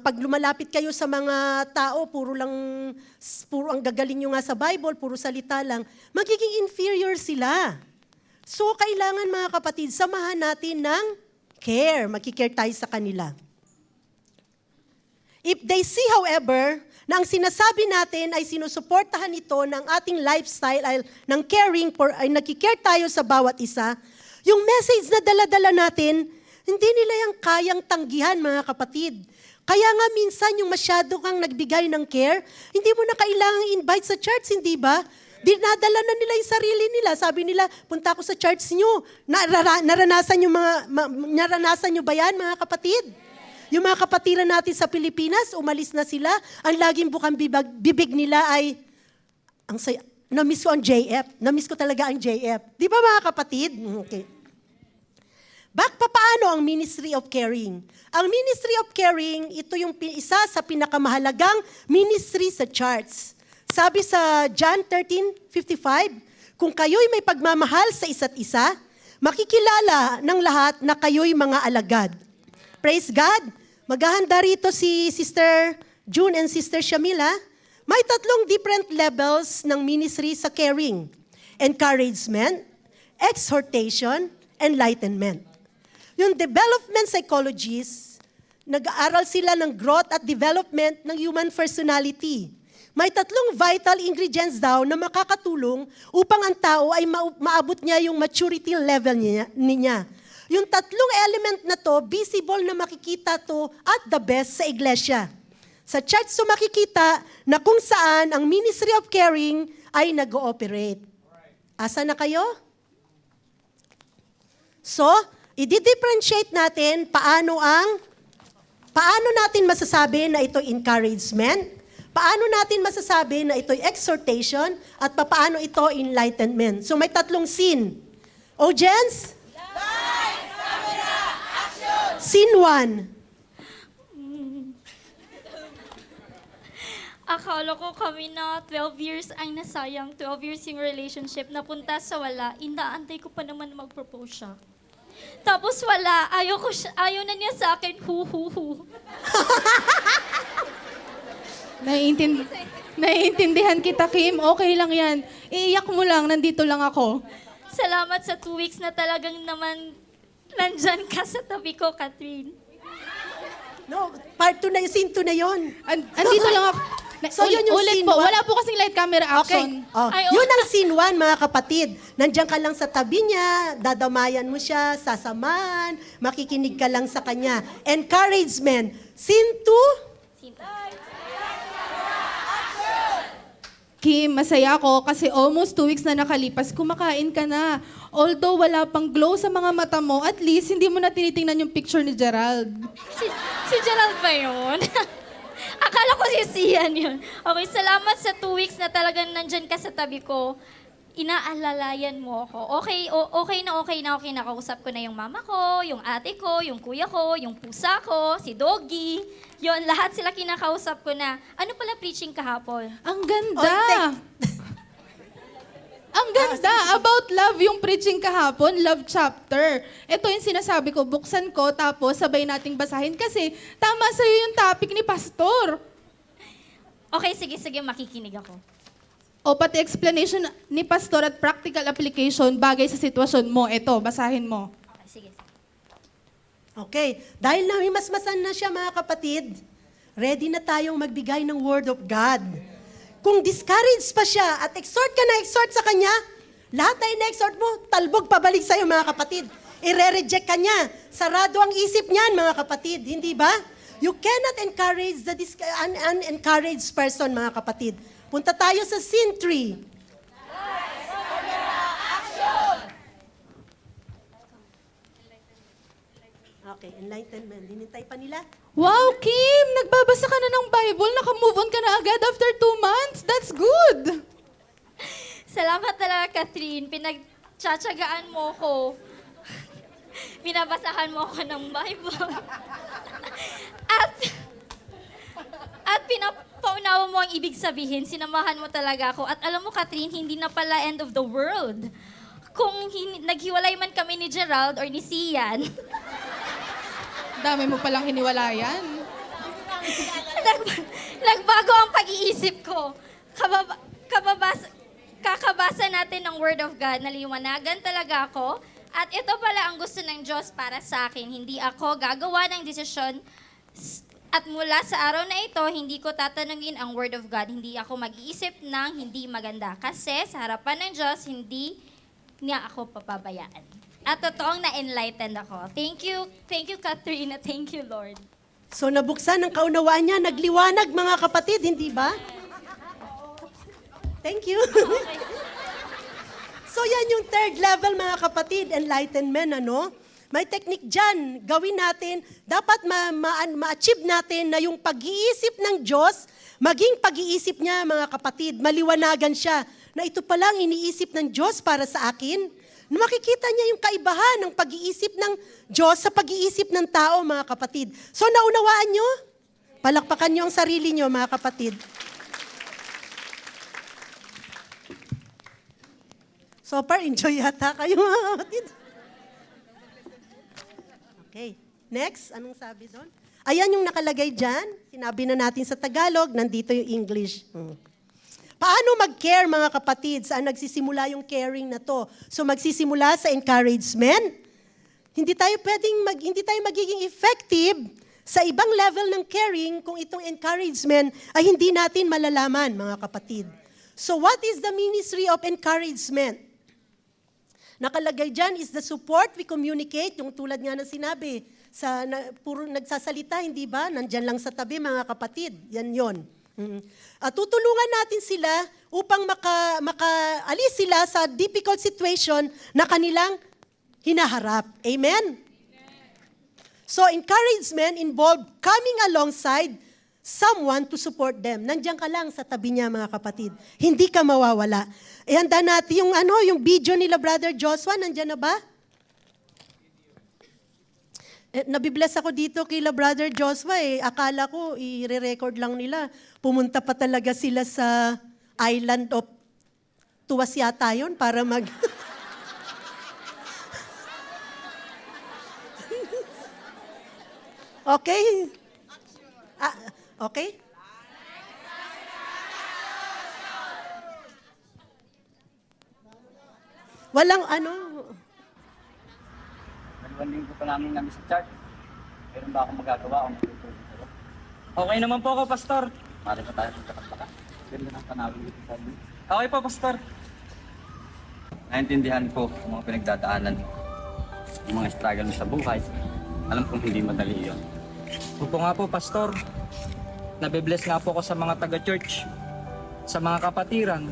pag lumalapit kayo sa mga tao, puro ang gagaling nyo nga sa Bible, puro salita lang, magiging inferior sila. So, kailangan, mga kapatid, samahan natin ng care, magkikare tayo sa kanila. If they see, however, na ang sinasabi natin ay sinusuportahan ito ng ating lifestyle ay ng caring, ay nagkikare tayo sa bawat isa, yung message na dala-dala natin, hindi nila yung kayang tanggihan, mga kapatid. Kaya nga minsan yung masyado kang nagbigay ng care, hindi mo na kailangang invite sa church, hindi ba? Dinadala na nila yung sarili nila. Sabi nila, punta ako sa church nyo. Naranasan nyo ba yan, mga kapatid? Yung mga kapatiran natin sa Pilipinas, umalis na sila. Ang laging bukang bibig nila ay, na-miss ko ang JF. Na-miss ko talaga ang JF. Di ba, mga kapatid? Okay. Paano ang Ministry of Caring? Ang Ministry of Caring, ito yung isa sa pinakamahalagang ministry sa church. Sabi sa John 13:55, kung kayo'y may pagmamahal sa isa't isa, makikilala ng lahat na kayo'y mga alagad. Praise God! Maghahanda rito si Sister June and Sister Shamila. May 3 different levels ng ministry sa caring. Encouragement, exhortation, enlightenment. Yung development psychologists, nag-aaral sila ng growth at development ng human personality. May 3 vital ingredients daw na makakatulong upang ang tao ay maabot niya yung maturity level niya. Yung 3 element na to, visible na makikita to at the best sa iglesia. Sa church so makikita na kung saan ang Ministry of Caring ay nag-ooperate. Asa na kayo? So, i-differentiate natin paano natin masasabi na ito encouragement, paano natin masasabi na ito'y exhortation, at paano ito enlightenment. So may 3 scene. Audience? Light, camera, action! Scene 1. Akala ko kami na 12 years ay nasayang. 12 years yung relationship. Napunta sa wala. Inaantay ko pa naman mag-propose siya. Tapos wala. Ayaw na niya sa akin. Hu. Naiintindihan kita, Kim. Okay lang yan. Iiyak mo lang, nandito lang ako. Salamat sa 2 weeks na talagang naman nandyan ka sa tabi ko, Catherine. No, part 2 na yung scene 2 na yun. Andito lang ako. So yun yung ulit scene po. 1. Wala po kasing light camera action. Okay. Oh, yun ang scene 1, mga kapatid. Nandiyan ka lang sa tabi niya, dadamayan mo siya, sasamahan, makikinig ka lang sa kanya. Encouragement. Scene 2, Kim, masaya ako kasi almost 2 weeks na nakalipas, kumakain ka na. Although wala pang glow sa mga mata mo, at least hindi mo na tinitingnan yung picture ni Gerald. Si Gerald ba yun? Akala ko si Sian yun. Okay, salamat sa 2 weeks na talagang nandyan ka sa tabi ko. Inaalalayan mo ako. Okay na ako. Kinakausap ko na yung mama ko, yung ate ko, yung kuya ko, yung pusa ko, si Doggy. Yun, lahat sila kinakausap ko na. Ano pala preaching kahapon? Ang ganda! Ang ganda! About love yung preaching kahapon, love chapter. Ito yung sinasabi ko, buksan ko, tapos sabay nating basahin kasi tama sa'yo yung topic ni Pastor. Okay, sige, makikinig ako. O pati explanation ni Pastor at practical application bagay sa sitwasyon mo. Ito, basahin mo. Okay, sige. Okay, dahil nahimasmasan na siya mga kapatid, ready na tayong magbigay ng Word of God. Kung discouraged pa siya at exhort ka na exhort sa kanya, lahat na in-exhort mo, talbog pabalik sa'yo mga kapatid. I-reject ka niya. Sarado ang isip niyan mga kapatid, hindi ba? You cannot encourage the unencouraged person mga kapatid. Punta tayo sa scene 3. Okay, enlightenment. Hinintay pa nila? Wow, Kim! Nagbabasa ka na ng Bible, naka-move on ka na agad after 2 months. That's good! Salamat talaga, Catherine. Pinagtsatsagaan mo ko. Binabasahan mo ako ng Bible. at pinapaunawa mo ang ibig sabihin. Sinamahan mo talaga ako. At alam mo, Catherine, hindi na pala end of the world. Kung naghiwalay man kami ni Gerald or ni Sian, Dami mo palang hiniwalayan. nagbago ang pag-iisip ko. Kakabasa natin ng Word of God, naliwanagan talaga ako. At ito pala ang gusto ng Diyos para sa akin. Hindi ako gagawa ng desisyon. At mula sa araw na ito, hindi ko tatanungin ang Word of God. Hindi ako mag-iisip ng hindi maganda. Kasi sa harapan ng Diyos, hindi niya ako papabayaan. At totoong na-enlightened ako. Thank you, Catherine. Thank you, Lord. So nabuksan ang kaunawaan niya, nagliwanag mga kapatid, hindi ba? Thank you. So yan yung third level mga kapatid, enlightenment, ano? May technique dyan. Gawin natin, dapat ma-achieve natin na yung pag-iisip ng Diyos, maging pag-iisip niya mga kapatid, maliwanagan siya na ito palang iniisip ng Diyos para sa akin. Na makikita niya yung kaibahan ng pag-iisip ng Diyos sa pag-iisip ng tao, mga kapatid. So, naunawaan nyo? Palakpakan nyo ang sarili nyo, mga kapatid. So far, enjoy yata kayo, mga kapatid. Okay. Next, anong sabi doon? Ayan yung nakalagay dyan. Sinabi na natin sa Tagalog, nandito yung English. Paano mag-care mga kapatid? Saan nagsisimula yung caring na to? So magsisimula sa encouragement. Hindi tayo magiging effective sa ibang level ng caring kung itong encouragement ay hindi natin malalaman mga kapatid. So what is the ministry of encouragement? Nakalagay dyan is the support we communicate, yung tulad nga ng sinabi, puro nagsasalita, hindi ba? Nandyan lang sa tabi mga kapatid. Yan yon. Tutulungan natin sila upang makaalis sila sa difficult situation na kanilang hinaharap. Amen? So encouragement involved coming alongside someone to support them. Nandiyan ka lang sa tabi niya mga kapatid. Hindi ka mawawala. Handa natin yung video nila Brother Joshua, nandiyan na ba? Nabibless ako dito kila Brother Joshua Akala ko i-re-record lang nila. Pumunta pa talaga sila sa island of Tuwas yata yun para mag... Okay? Okay? Walang Dalawang linggo pa namin kami sa church. Meron ba akong magagawa o matutulong? Okay naman po ako, Pastor. Mari pa tayo magkakapaka. Ganda ng panawin dito sa amin. Okay po, Pastor. Naintindihan ko ang mga pinagdadaanan mo. Ang mga struggle mo sa buhay. Alam kong hindi madali yun. Opo nga po, Pastor. Nabibless nga po ako sa mga taga-church. Sa mga kapatiran,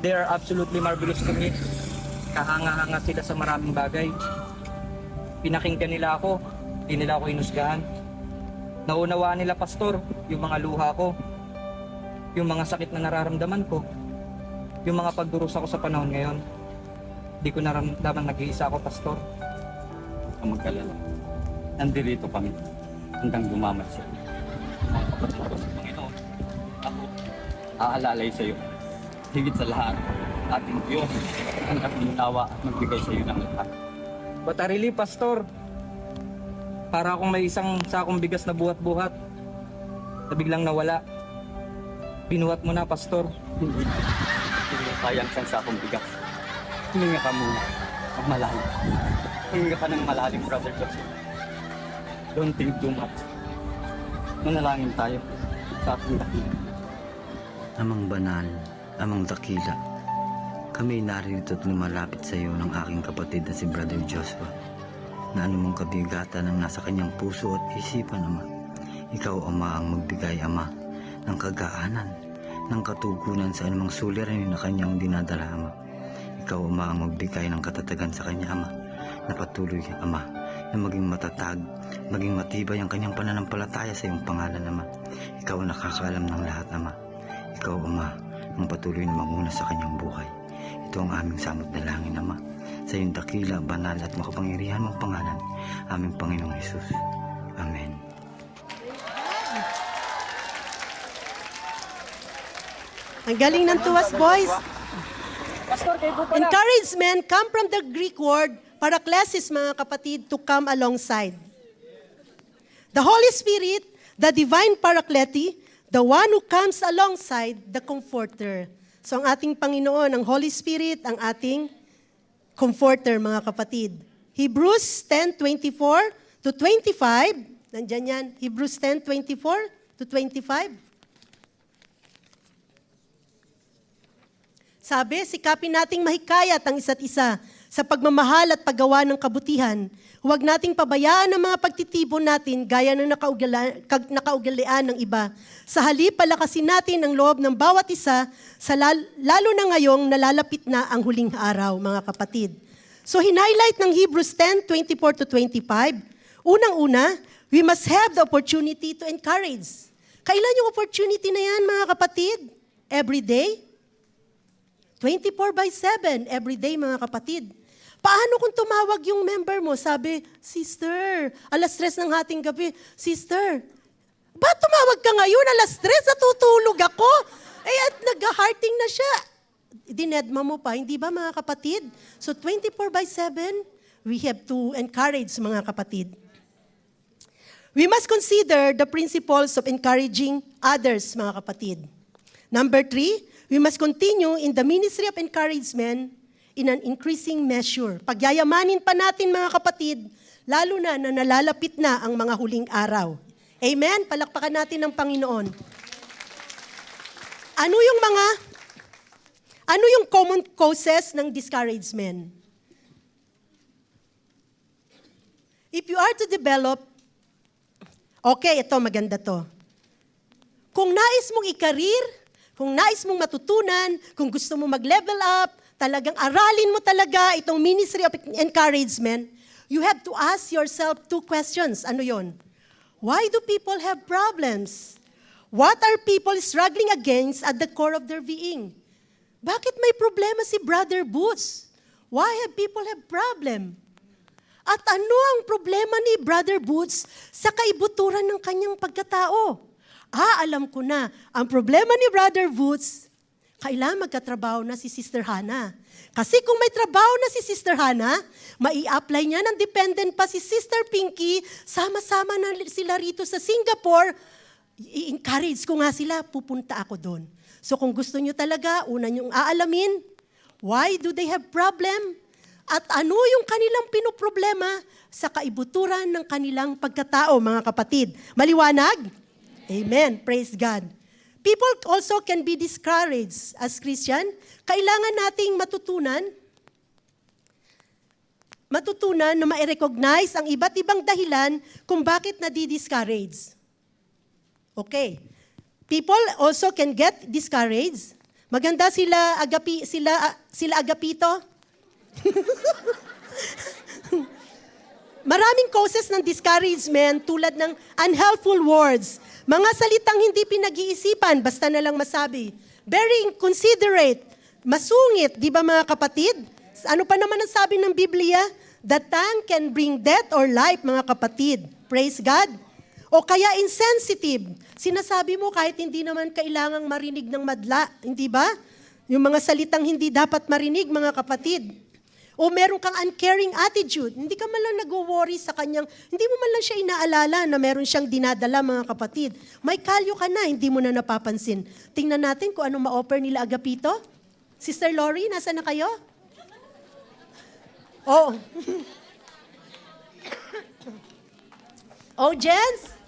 they are absolutely marvelous to me. Kahanga-hanga sila sa maraming bagay. Pinakinggan nila ako, hindi nila ako inusgahan. Naunawaan nila, Pastor, yung mga luha ko, yung mga sakit na nararamdaman ko, yung mga pagdurusa ko sa panahon ngayon. Di ko naramdaman nag-iisa ako, Pastor. Ang mag-alala. Nandito kami. Hanggang gumamat siya. Mga kapatid ko sa Panginoon, ako, aalalay sa iyo. Higit sa lahat, ating Diyos, ang nakunawa at magbigay sa iyo ng lahat. But really, Pastor, para akong may isang sakong bigas na buhat-buhat na biglang nawala. Binuhat mo na, Pastor. Hindi na sayang isang sakong bigas. Huminga ka muna. Malalim. Huminga ka ng malalim, Brother Joseph. Don't think too much. Manalangin tayo sa ating dakila. Amang banal, amang dakila, kami narito at lumalapit sa iyo ng aking kapatid na si Brother Joshua, na anumang kabigatan ang nasa kanyang puso at isipan, Ama. Ikaw, Ama, ang magbigay, Ama, ng kagaanan, ng katugunan sa anumang suliranin na kanyang dinadala, Ama. Ikaw, Ama, ang magbigay ng katatagan sa kanya, Ama, na patuloy, Ama, na maging matatag, maging matibay ang kanyang pananampalataya sa iyong pangalan, Ama. Ikaw ang nakakaalam ng lahat, Ama. Ikaw, Ama, ang patuloy na manguna sa kanyang buhay. Ito ang aming samot na langin, Ama, sa iyong dakila, banal at makapangyarihan mong pangalan, aming Panginoong Hesus. Amen. Ang galing ng Tuwas Boys. Pastor, kayo po pala. Encouragement come from the Greek word paraklesis, mga kapatid, to come alongside. The Holy Spirit, the divine Paraclete, the one who comes alongside the Comforter. So ang ating Panginoon, ang Holy Spirit, ang ating Comforter, mga kapatid. Hebrews 10:24 to 25. Nandyan yan. Hebrews 10:24 to 25. Sabi, sikapin nating mahikayat ang isa't isa sa pagmamahal at paggawa ng kabutihan. Huwag nating pabayaan ang mga pagtitipon natin gaya ng nakaugalian ng iba. Sa halip, palakasin natin ang loob ng bawat isa, lalo na ngayong nalalapit na ang huling araw, mga kapatid. So, hinighlight ng Hebrews 10:24 to 25, unang-una, we must have the opportunity to encourage. Kailan yung opportunity na yan, mga kapatid? Every day? 24/7, every day, mga kapatid. Paano kung tumawag yung member mo? Sabi, Sister, 3:00 ng hating gabi, Sister, ba't tumawag ka ngayon? 3:00, natutulog ako. At nag-hearting na siya. Dinedma mo pa, hindi ba, mga kapatid? So 24/7, we have to encourage, mga kapatid. We must consider the principles of encouraging others, mga kapatid. Number 3, we must continue in the ministry of encouragement in an increasing measure. Pagyayamanin pa natin, mga kapatid, lalo na nalalapit na ang mga huling araw. Amen? Palakpakan natin ng Panginoon. Ano yung common causes ng discouragement? If you are to develop, okay, ito, maganda to. Kung nais mong i-career, kung nais mong matutunan, kung gusto mo mag-level up, talagang aralin mo talaga itong ministry of encouragement, you have to ask yourself 2 questions. Ano yon? Why do people have problems? What are people struggling against at the core of their being? Bakit may problema si Brother Boots? Why have people have problem? At ano ang problema ni Brother Boots sa kaibuturan ng kanyang pagkatao? Alam ko na. Ang problema ni Brother Boots, kailangan magkatrabaho na si Sister Hannah. Kasi kung may trabaho na si Sister Hannah, mai-apply niya ng dependent pa si Sister Pinky, sama-sama na sila rito sa Singapore, i-encourage ko nga sila, pupunta ako doon. So kung gusto nyo talaga, una nyong aalamin, why do they have problem? At ano yung kanilang pinoproblema sa kaibuturan ng kanilang pagkatao, mga kapatid. Maliwanag? Amen. Praise God. People also can be discouraged as Christian. Kailangan nating matutunan na ma-recognize ang iba't ibang dahilan kung bakit nadi-discourage. Okay. people also can get discouraged. Maganda sila agapito. Maraming causes ng discouragement tulad ng unhelpful words, mga salitang hindi pinag-iisipan, basta na lang masabi. Very inconsiderate, masungit, di ba mga kapatid? Ano pa naman ang sabi ng Biblia? The tongue can bring death or life, mga kapatid. Praise God. O kaya insensitive. Sinasabi mo kahit hindi naman kailangang marinig ng madla, hindi ba? Yung mga salitang hindi dapat marinig, mga kapatid. O meron kang uncaring attitude. Hindi ka man lang nag-worry sa kanyang, hindi mo man lang siya inaalala na meron siyang dinadala, mga kapatid. May kalyo ka na, hindi mo na napapansin. Tingnan natin kung anong ma-offer nila agapito. Sister Lori, nasa na kayo? Oh. Oh, Jens?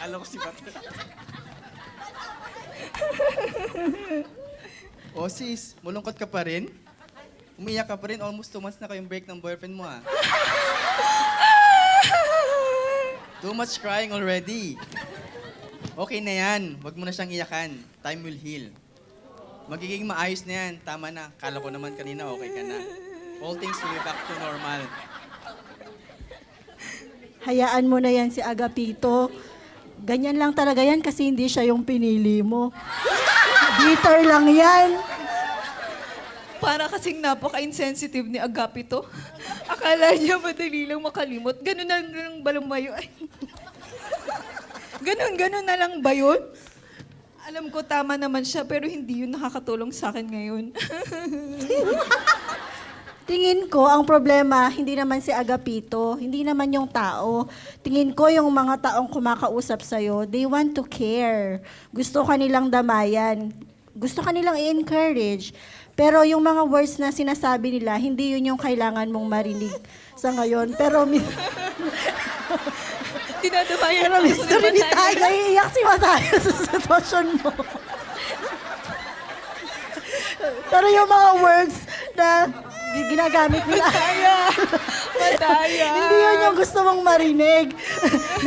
Alam ko si Pat. Oh sis, malungkot ka pa rin? Umiyak ka pa rin? Almost 2 months na kayong break ng boyfriend mo ah. Too much crying already. Okay na yan. Huwag mo na siyang iyakan. Time will heal. Magiging maayos na yan. Tama na. Kala ko naman kanina okay ka na. All things will be back to normal. Hayaan mo na yan si Agapito. Ganyan lang talaga yan kasi hindi siya yung pinili mo. Bitter lang yan. Para kasing napaka-insensitive ni Agapito. Akala niya madali lang makalimot. Ganun na lang balumayo. Ganun na lang ba yun? Alam ko tama naman siya pero hindi yun nakakatulong sa akin ngayon. Tingin ko, ang problema, hindi naman si Agapito, hindi naman yung tao. Tingin ko yung mga taong kumakausap sa'yo, they want to care. Gusto kanilang damayan. Gusto kanilang i-encourage. Pero yung mga words na sinasabi nila, hindi yun yung kailangan mong marinig sa ngayon. Pero Dinadamayan pero Mr. Rinitay, naiiyak si Mataya sa sitwasyon mo. Pero yung mga words na ginagamit nila. Mataya. Hindi yun yung gusto mong marinig.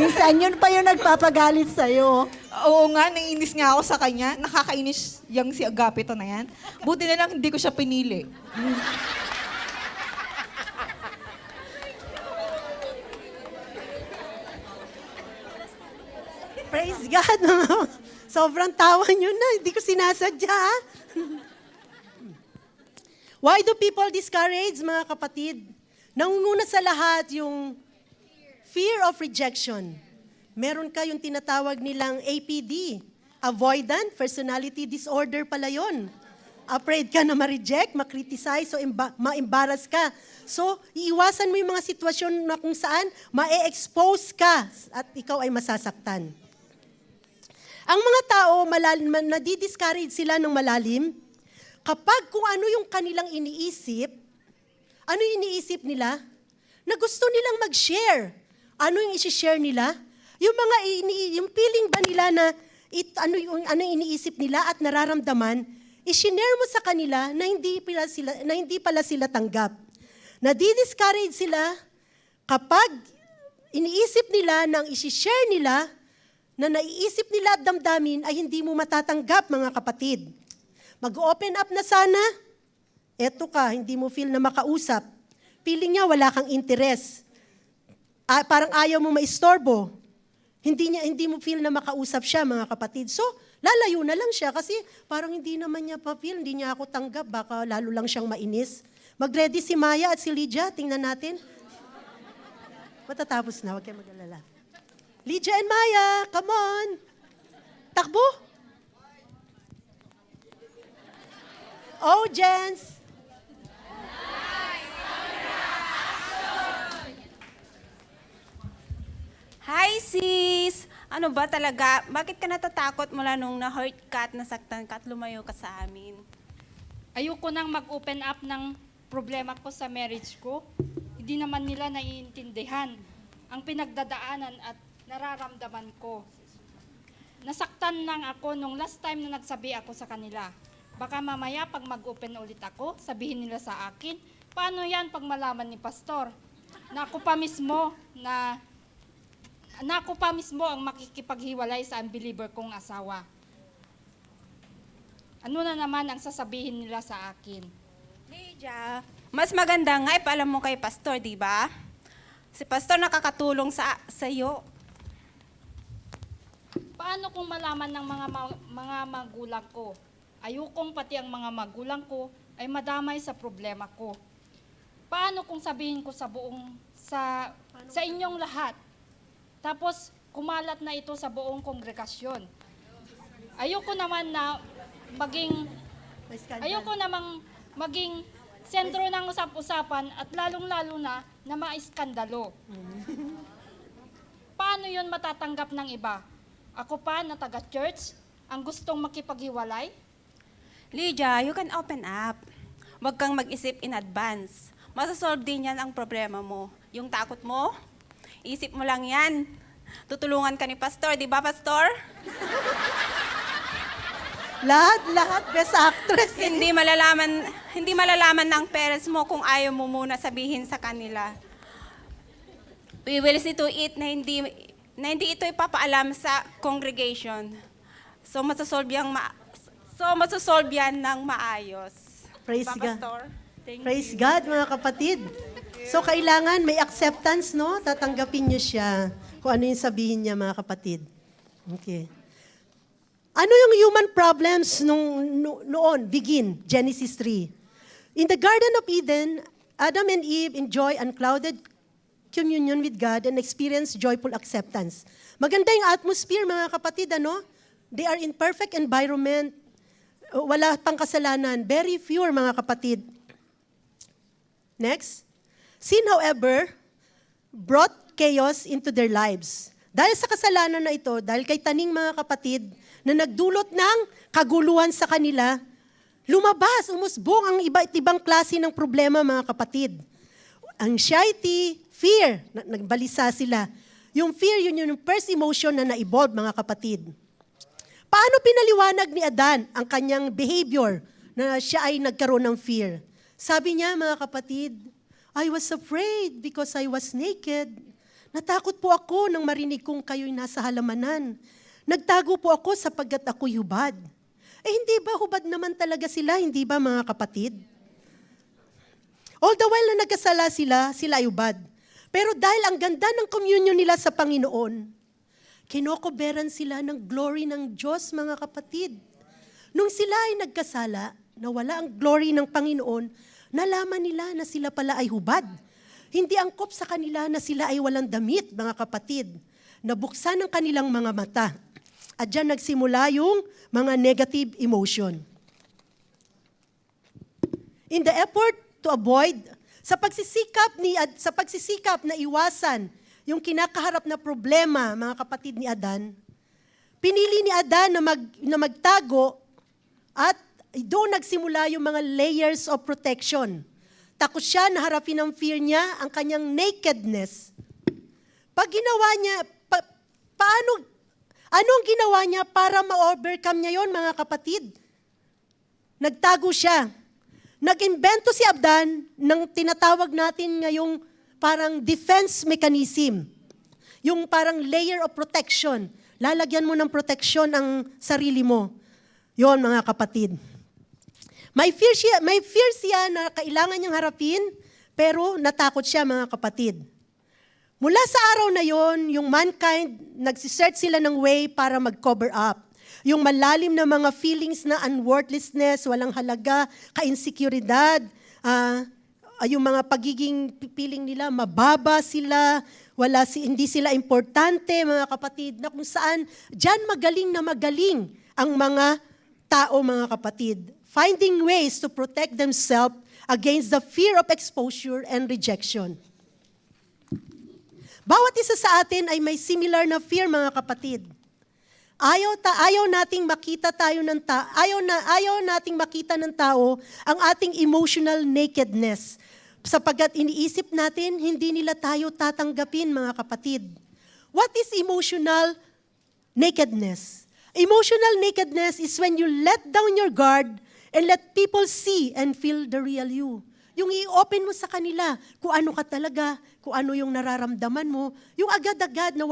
Minsan yun pa yung nagpapagalit sa'yo. Oo nga, naiinis nga ako sa kanya. Nakakainis yung si Agapito na yan. Buti na lang hindi ko siya pinili. Praise God. Sobrang tawa nyo na. Hindi ko sinasadya. Why do people discourage, mga kapatid? Nangunguna sa lahat yung fear of rejection. Meron ka yung tinatawag nilang APD, Avoidant Personality Disorder pala yun. Afraid ka na ma-reject, ma-criticize, so ma-embarrass ka. So, iiwasan mo yung mga sitwasyon na kung saan ma-expose ka at ikaw ay masasaktan. Ang mga tao, nadidiscourage sila ng malalim kapag kung ano yung kanilang iniisip, ano yung iniisip nila? Na gusto nilang mag-share. Ano yung isi-share nila? Yung feeling ba nila na ano yung iniisip nila at nararamdaman, i-share mo sa kanila na hindi pala sila tanggap. Nadidiscourage sila kapag iniisip nila nang isi-share nila na naiisip nila at damdamin ay hindi mo matatanggap, mga kapatid. Mag-open up na sana, eto ka, hindi mo feel na makausap. Feeling niya wala kang interes. Parang ayaw mo maistorbo. Hindi mo feel na makausap siya, mga kapatid. So, lalayo na lang siya kasi parang hindi naman niya pa-feel, hindi niya ako tanggap, baka lalo lang siyang mainis. Mag-ready si Maya at si Lydia, tingnan natin. Matatapos na, huwag kayo mag-alala. Lydia and Maya, come on. Takbo. Oh, Jens. Hi, sis! Ano ba talaga? Bakit ka natatakot mula nung na-hurt ka at nasaktan ka at lumayo ka sa amin? Ayoko nang mag-open up ng problema ko sa marriage ko. Hindi naman nila naiintindihan ang pinagdadaanan at nararamdaman ko. Nasaktan lang ako nung last time na nagsabi ako sa kanila. Baka mamaya pag mag-open ulit ako, sabihin nila sa akin, paano yan pag malaman ni Pastor? na ako pa mismo ang makikipaghiwalay sa unbeliever kong asawa. Ano na naman ang sasabihin nila sa akin? Lydia, mas maganda nga ipaalam mo kay pastor, di ba? Si pastor nakakatulong sa iyo. Paano kung malaman ng mga magulang ko? Ayokong pati ang mga magulang ko ay madamay sa problema ko. Paano kung sabihin ko sa inyong lahat? Tapos kumalat na ito sa buong kongregasyon. Ayoko naman maging sentro ng usap-usapan at lalong-lalo na maiskandalo. Paano yun matatanggap ng iba? Ako pa na taga-church ang gustong makipaghiwalay? Lydia, you can open up. Huwag kang mag-isip in advance. Masasolve din yan ang problema mo. Yung takot mo, isip mo lang yan. Tutulungan ka ni pastor, di ba pastor? Lahat, best actress. Hindi malalaman ng parents mo kung ayaw mo muna sabihin sa kanila. We will see to it na hindi ito ipapaalam sa congregation. So masasolve yan ng maayos. Praise Diba, God. Pastor? Thank Praise you. God, mga kapatid. So, kailangan may acceptance, no? Tatanggapin niyo siya kung ano yung sabihin niya, mga kapatid. Okay. Ano yung human problems noon? Begin, Genesis 3. In the Garden of Eden, Adam and Eve enjoy unclouded communion with God and experience joyful acceptance. Maganda yung atmosphere, mga kapatid, ano? They are in perfect environment. Wala pang kasalanan. Very pure, mga kapatid. Next. Sin, however, brought chaos into their lives. Dahil sa kasalanan na ito, dahil kay taning mga kapatid na nagdulot ng kaguluhan sa kanila, umusbong ang iba't ibang klase ng problema, mga kapatid. Anxiety, fear, nagbalisa sila. Yung fear, yun yung first emotion na na-evolve, mga kapatid. Paano pinaliwanag ni Adan ang kanyang behavior na siya ay nagkaroon ng fear? Sabi niya, mga kapatid, I was afraid because I was naked. Natakot po ako nang marinig kong kayo'y nasa halamanan. Nagtago po ako sapagkat ako'y hubad. Hindi ba hubad naman talaga sila, hindi ba, mga kapatid? All the while na nagkasala sila ay hubad. Pero dahil ang ganda ng communion nila sa Panginoon, kinokoberan sila ng glory ng Diyos, mga kapatid. Nung sila ay nagkasala, nawala ang glory ng Panginoon, nalaman nila na sila pala ay hubad. Hindi angkop sa kanila na sila ay walang damit, mga kapatid. Nabuksan ang kanilang mga mata. At dyan nagsimula yung mga negative emotion. In the effort to avoid, sa pagsisikap na iwasan yung kinakaharap na problema, mga kapatid ni Adan, pinili ni Adan na magtago at doon nagsimula yung mga layers of protection. Takot siya na harapin ang fear niya, ang kanyang nakedness. Pag ginawa niya, anong ginawa niya para ma-overcome niya yon, mga kapatid? Nagtago siya. Nag-invento si Adan ng tinatawag natin ngayong parang defense mechanism. Yung parang layer of protection. Lalagyan mo ng protection ang sarili mo. Yon, mga kapatid. May fear siya na kailangan niyang harapin, pero natakot siya, mga kapatid. Mula sa araw na yon, yung mankind, nagsisearch sila ng way para mag-cover up. Yung malalim na mga feelings na unworthlessness, walang halaga, ka-insekuridad, yung mga pagiging pipiling nila, mababa sila, hindi sila importante, mga kapatid, na kung saan, dyan magaling ang mga tao, mga kapatid. Finding ways to protect themselves against the fear of exposure and rejection. Bawat isa sa atin ay may similar na fear, mga kapatid. Ayaw nating makita ng tao ang ating emotional nakedness. Sapagkat iniisip natin, hindi nila tayo tatanggapin, mga kapatid. What is emotional nakedness? Emotional nakedness is when you let down your guard and let people see and feel the real you. Yung i-open mo sa kanila kung ano ka talaga, kung ano yung nararamdaman mo, yung agad-agad na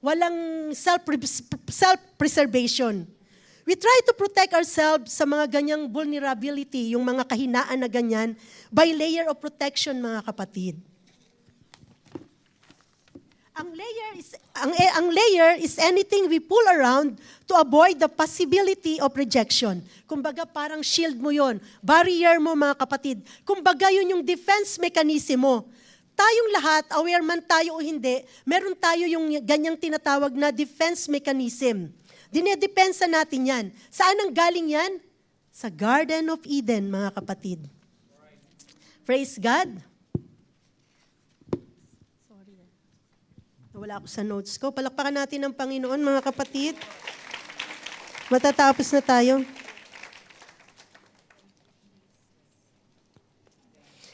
walang self-preservation. We try to protect ourselves sa mga ganyang vulnerability, yung mga kahinaan na ganyan, by layer of protection, mga kapatid. Ang layer is anything we pull around to avoid the possibility of rejection. Kumbaga parang shield mo yon, barrier mo, mga kapatid. Kumbaga yun yung defense mechanism mo. Tayong lahat, aware man tayo o hindi, meron tayo yung ganyang tinatawag na defense mechanism. Dinedepensa natin yan. Saan ang galing yan? Sa Garden of Eden, mga kapatid. Praise God. Wala ako sa notes ko. Palakpakan natin ang Panginoon, mga kapatid. Matatapos na tayo.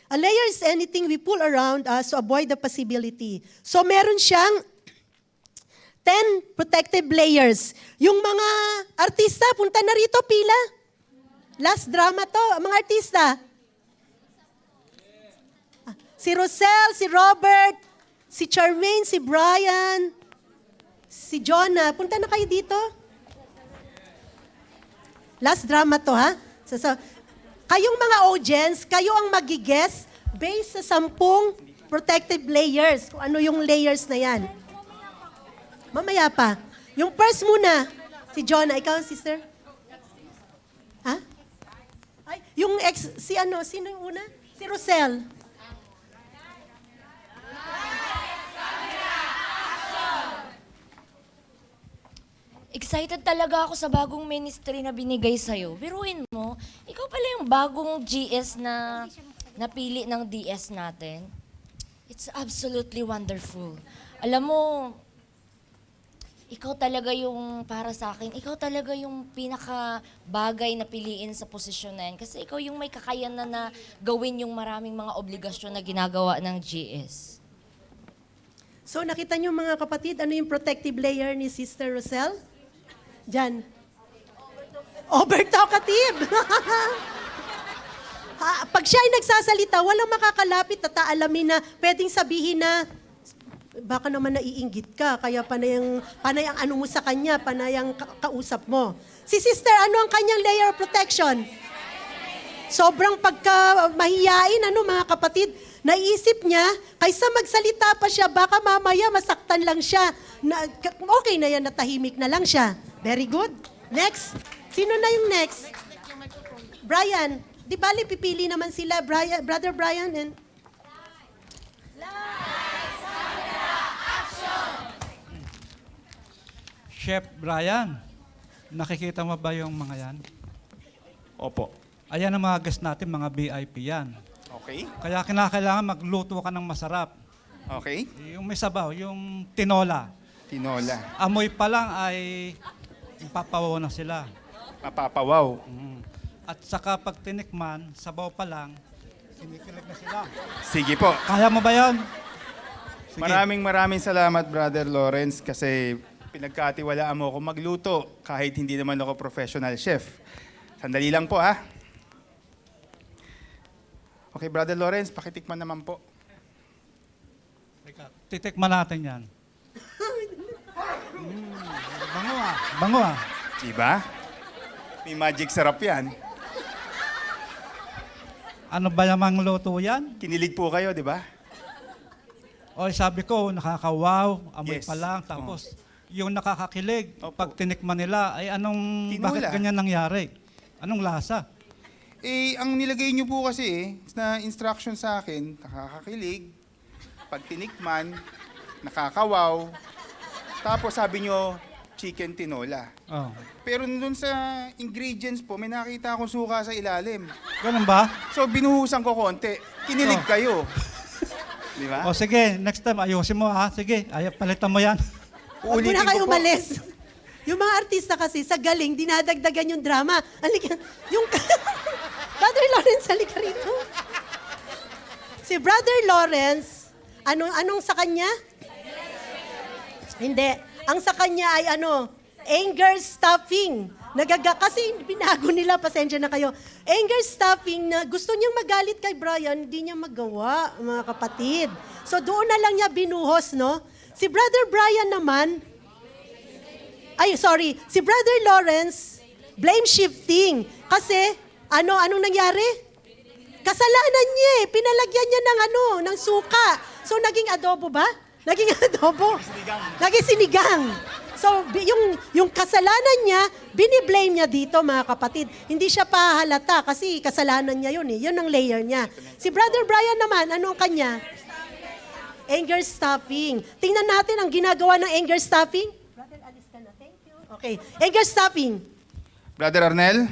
A layer is anything we pull around us to avoid the possibility. So meron siyang 10 protective layers. Yung mga artista, punta na rito, pila. Last drama to, mga artista. Si Rosel, si Robert, si Charmaine, si Brian, si Jonah. Punta na kayo dito. Last drama to, ha? Kayong mga audience, kayo ang magigess based sa 10 protective layers. Kung ano yung layers na yan. Mamaya pa. Yung first muna, si Jonah. Ikaw, sister? Ha? Ay, yung sino yung una? Si Rosel. Excited talaga ako sa bagong ministry na binigay sa'yo. Biruin mo, ikaw pala yung bagong GS na napili ng DS natin. It's absolutely wonderful. Alam mo, ikaw talaga yung, para sa akin, ikaw talaga yung pinaka-bagay na piliin sa posisyon na yan. Kasi ikaw yung may kakayanan na gawin yung maraming mga obligasyon na ginagawa ng GS. So nakita niyo mga kapatid, ano yung protective layer ni Sister Rosel? Diyan. Over-talkative. Pag siya ay nagsasalita, walang makakalapit at aalamin na pwedeng sabihin na baka naman naiinggit ka, kaya panay ang ano mo sa kanya, panay ang kausap mo. Si Sister, ano ang kanyang layer of protection? Sobrang pagka mahiyain, mga kapatid, naisip niya, kaysa magsalita pa siya, baka mamaya masaktan lang siya. Okay na yan, natahimik na lang siya. Very good. Next. Sino na yung next? Brian. Di bali, pipili naman sila, Brother Brian and... Chef Brian, nakikita mo ba yung mga yan? Opo. Ayan ang mga guest natin, mga VIP yan. Okay. Kaya kinakailangan magluto ka ng masarap. Okay. Yung may sabaw, yung tinola. Tinola. Amoy pa lang ay papawaw na sila. Mapapawaw. At saka pag tinikman, sabaw pa lang, kinikilig na sila. Sige po. Kaya mo ba yun? Sige. Maraming salamat, Brother Lawrence, kasi pinagkatiwalaan mo ako magluto kahit hindi naman ako professional chef. Sandali lang po, ha? Okay, Brother Lawrence, pakitikman naman po. Titikman natin yan. Bango ah. Bango ah. Diba? May magic sarap yan. Ano ba namang luto yan? Kinilig po kayo, di ba? O sabi ko, nakakawaw, amoy Yes. pa lang. Tapos yung nakakakilig, pag tinikman nila, ay bakit Tinola. ganyan nangyari? Anong lasa? Ang nilagay niyo po kasi na instruction sa akin, nakakakilig, pag tinikman, nakakawaw, tapos sabi niyo, chicken tinola. Oh. Pero nandun sa ingredients po, may nakita akong suka sa ilalim. Ganun ba? So binuhusan ko konti. Kinilig kayo. Di ba? O sige, next time ayusin mo ha. Sige, palitan mo yan. Huwag mo na kayo umalis. Yung mga artista kasi, sa galing, dinadagdagan yung drama. Yung Brother Lawrence, halika rito. Si Brother Lawrence, anong sa kanya? Hindi. Ang sa kanya ay anger stuffing Kasi binago nila, pasensya na kayo. Anger stuffing na gusto niyang magalit kay Brian, hindi niya magawa, mga kapatid. So doon na lang niya binuhos, no? Si Brother Brian naman, si Brother Lawrence, blame shifting. Kasi, anong nangyari? Kasalanan niya eh. Pinalagyan niya ng suka. So naging adobo ba? Naging adobo. Naging sinigang. So, yung kasalanan niya, biniblame niya dito, mga kapatid. Hindi siya pahalata kasi kasalanan niya yun eh. Yun ang layer niya. Si Brother Brian naman, ano ang kanya? Anger stuffing. Tingnan natin ang ginagawa ng anger stuffing. Brother, alis ka na. Thank you. Okay. Anger stuffing. Brother Arnel,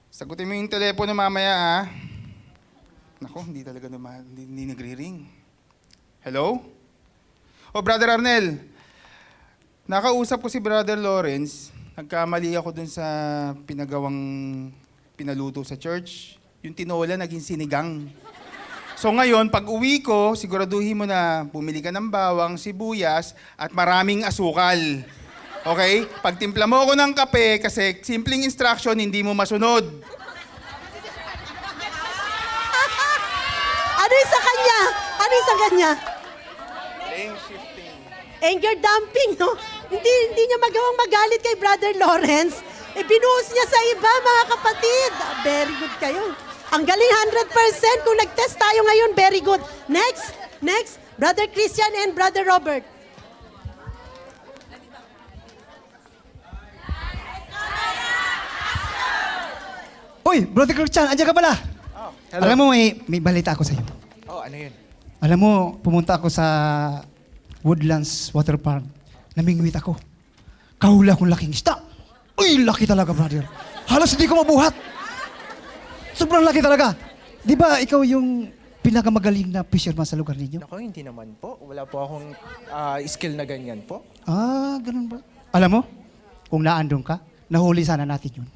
sagutin mo yung telepono mamaya, ha? Nako, hindi talaga naman, hindi nagre-ring. Hello? Brother Arnel, nakausap ko si Brother Lawrence. Nagkamali ako dun sa pinaluto sa church. Yung tinola naging sinigang. So ngayon, pag uwi ko, siguraduhin mo na bumili ka ng bawang, sibuyas, at maraming asukal. Okay? Pagtimpla mo ako ng kape, kasi simpleng instruction, hindi mo masunod. Ano yung sa kanya? Ano yung sa kanya? Blame shifting. Anger dumping, no? Hindi niya magawang magalit kay Brother Lawrence. Binuhos niya sa iba, mga kapatid. Very good kayo. Ang galing 100%. Kung nag-test tayo ngayon, very good. Next. Brother Christian and Brother Robert. Uy, Brother Christian, andiyan ka pala. Hello. Alam mo, may balita ako sa'yo. Ano yun? Alam mo, pumunta ako sa Woodlands Water Park. Namingwit ako. Kahula akong laking isda. Uy, laki talaga, brother. Halos hindi ko mabuhat. Sobrang laki talaga. Di ba ikaw yung pinakamagaling na fisherman sa lugar ninyo? Ako, hindi naman po. Wala po akong skill na ganyan po. Ah, ganun ba? Alam mo, kung naandun ka, nahuli sana natin yun.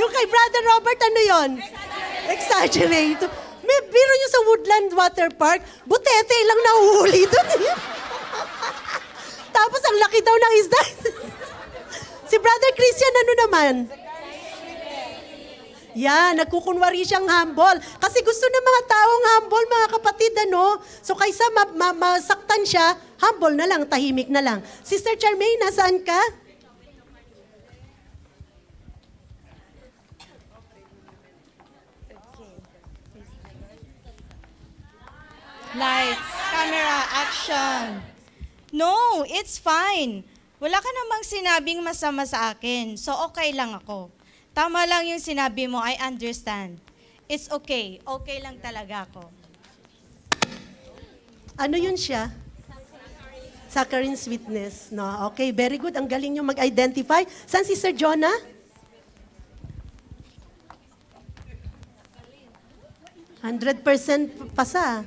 Yung kay Brother Robert, ano yon? Exaggerate. May biro nyo sa Woodland Water Park, butete lang nahuhuli doon. Tapos ang laki daw ng isda. Si Brother Christian, ano naman? Nagkukunwari siyang humble. Kasi gusto ng mga taong humble, mga kapatid, ano? So kaysa masaktan siya, humble na lang, tahimik na lang. Sister Charmaine, nasaan ka? Lights, camera, action. No, it's fine. Wala ka namang sinabing masama sa akin, so okay lang ako. Tama lang yung sinabi mo, I understand. It's okay. Okay lang talaga ako. Ano yun siya? Saccharin's witness. No? Okay, very good. Ang galing nyo mag-identify. Saan si Sir Jonah? $100% pasa.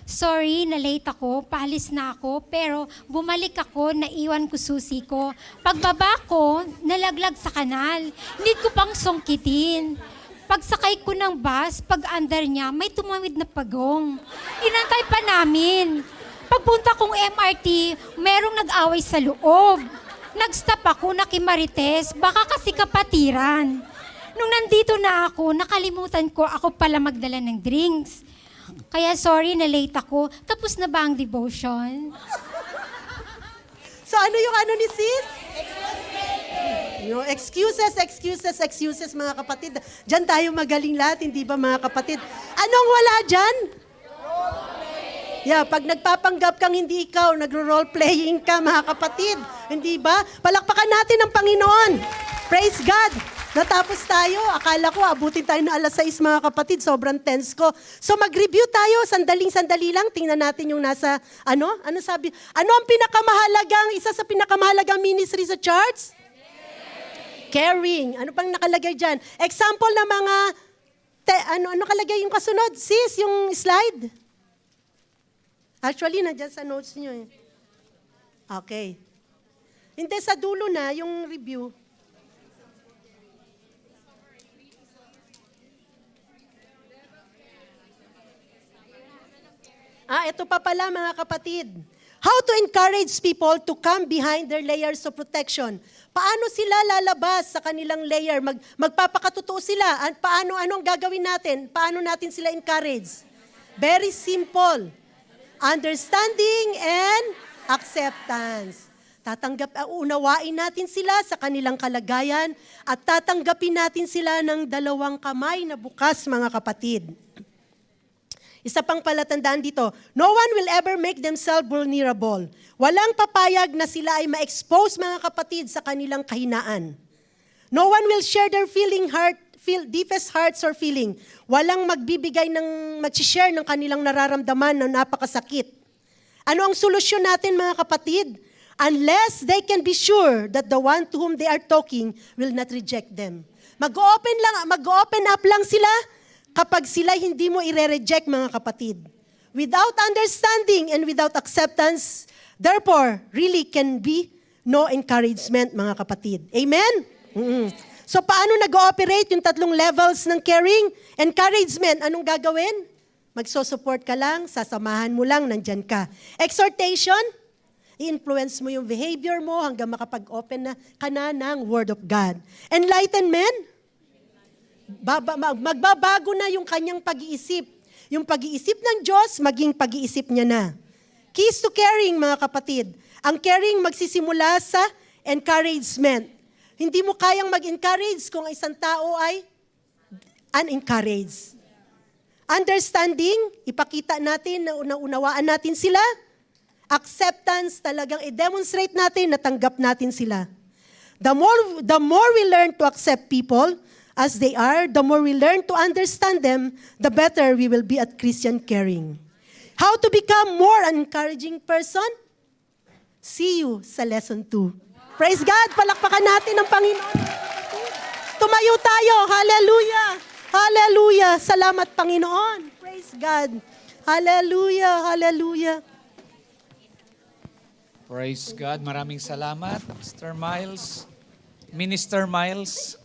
Sorry, na-late ako, paalis na ako, pero bumalik ako, naiwan ko susi ko. Pagbaba ko, nalaglag sa kanal. Need ko pang songkitin. Pagsakay ko ng bus, pag-under niya, may tumawid na pagong. Inantay pa namin. Pagpunta kong MRT, merong nag-away sa loob. Nag-stop ako, nakimarites, baka kasi kapatiran. Nung nandito na ako, nakalimutan ko ako pala magdala ng drinks. Kaya sorry na late ako. Tapos na ba ang devotion? So ano yung ano ni sis? Excuses, mga kapatid. Diyan tayo magaling lahat, hindi ba mga kapatid? Anong wala dyan? Pag nagpapanggap kang hindi ikaw, nagro-role-playing ka, mga kapatid. Hindi ba? Palakpakan natin ang Panginoon. Praise God. Natapos tayo. Akala ko, abutin tayo na 6:00, mga kapatid. Sobrang tense ko. So mag-review tayo. Sandali lang. Tingnan natin yung nasa, ano sabi? Ano ang isa sa pinakamahalagang ministry sa church? Caring. Ano pang nakalagay dyan? Example ng mga, ano kalagay yung kasunod? Sis, yung slide? Actually, nandiyan sa notes nyo eh. Okay. Hindi, sa dulo na, yung review. Ito pa pala mga kapatid. How to encourage people to come behind their layers of protection. Paano sila lalabas sa kanilang layer? Magpapakatotoo sila. At anong gagawin natin? Paano natin sila encourage? Very simple. Understanding and acceptance. Unawain natin sila sa kanilang kalagayan at tatanggapin natin sila ng 2 kamay na bukas, mga kapatid. Isa pang palatandaan dito, no one will ever make themselves vulnerable. Walang papayag na sila ay ma-expose, mga kapatid, sa kanilang kahinaan. No one will share their deepest hearts or feeling. Walang mag-share ng kanilang nararamdaman na napakasakit. Ano ang solusyon natin, mga kapatid? Unless they can be sure that the one to whom they are talking will not reject them. Mag-open up lang sila kapag sila hindi mo i-reject, mga kapatid. Without understanding and without acceptance, therefore, really can be no encouragement, mga kapatid. Amen? So paano nag-ooperate yung 3 levels ng caring? Encouragement, anong gagawin? Magso-support ka lang, sasamahan mo lang, nandyan ka. Exhortation, i-influence mo yung behavior mo hanggang makapag-open ka na ng Word of God. Enlightenment, magbabago na yung kanyang pag-iisip. Yung pag-iisip ng Diyos, maging pag-iisip niya na. Keys to caring, mga kapatid. Ang caring magsisimula sa encouragement. Hindi mo kayang mag-encourage kung isang tao ay unencouraged. Understanding, ipakita natin na unawaan natin sila. Acceptance, talagang i-demonstrate natin na tanggap natin sila. The more we learn to accept people as they are, the more we learn to understand them, the better we will be at Christian caring. How to become more an encouraging person? See you sa lesson 2. Praise God! Palakpakan natin ang Panginoon. Tumayo tayo. Hallelujah! Hallelujah! Salamat, Panginoon. Praise God. Hallelujah! Hallelujah! Praise God. Maraming salamat, Mr. Miles. Minister Miles.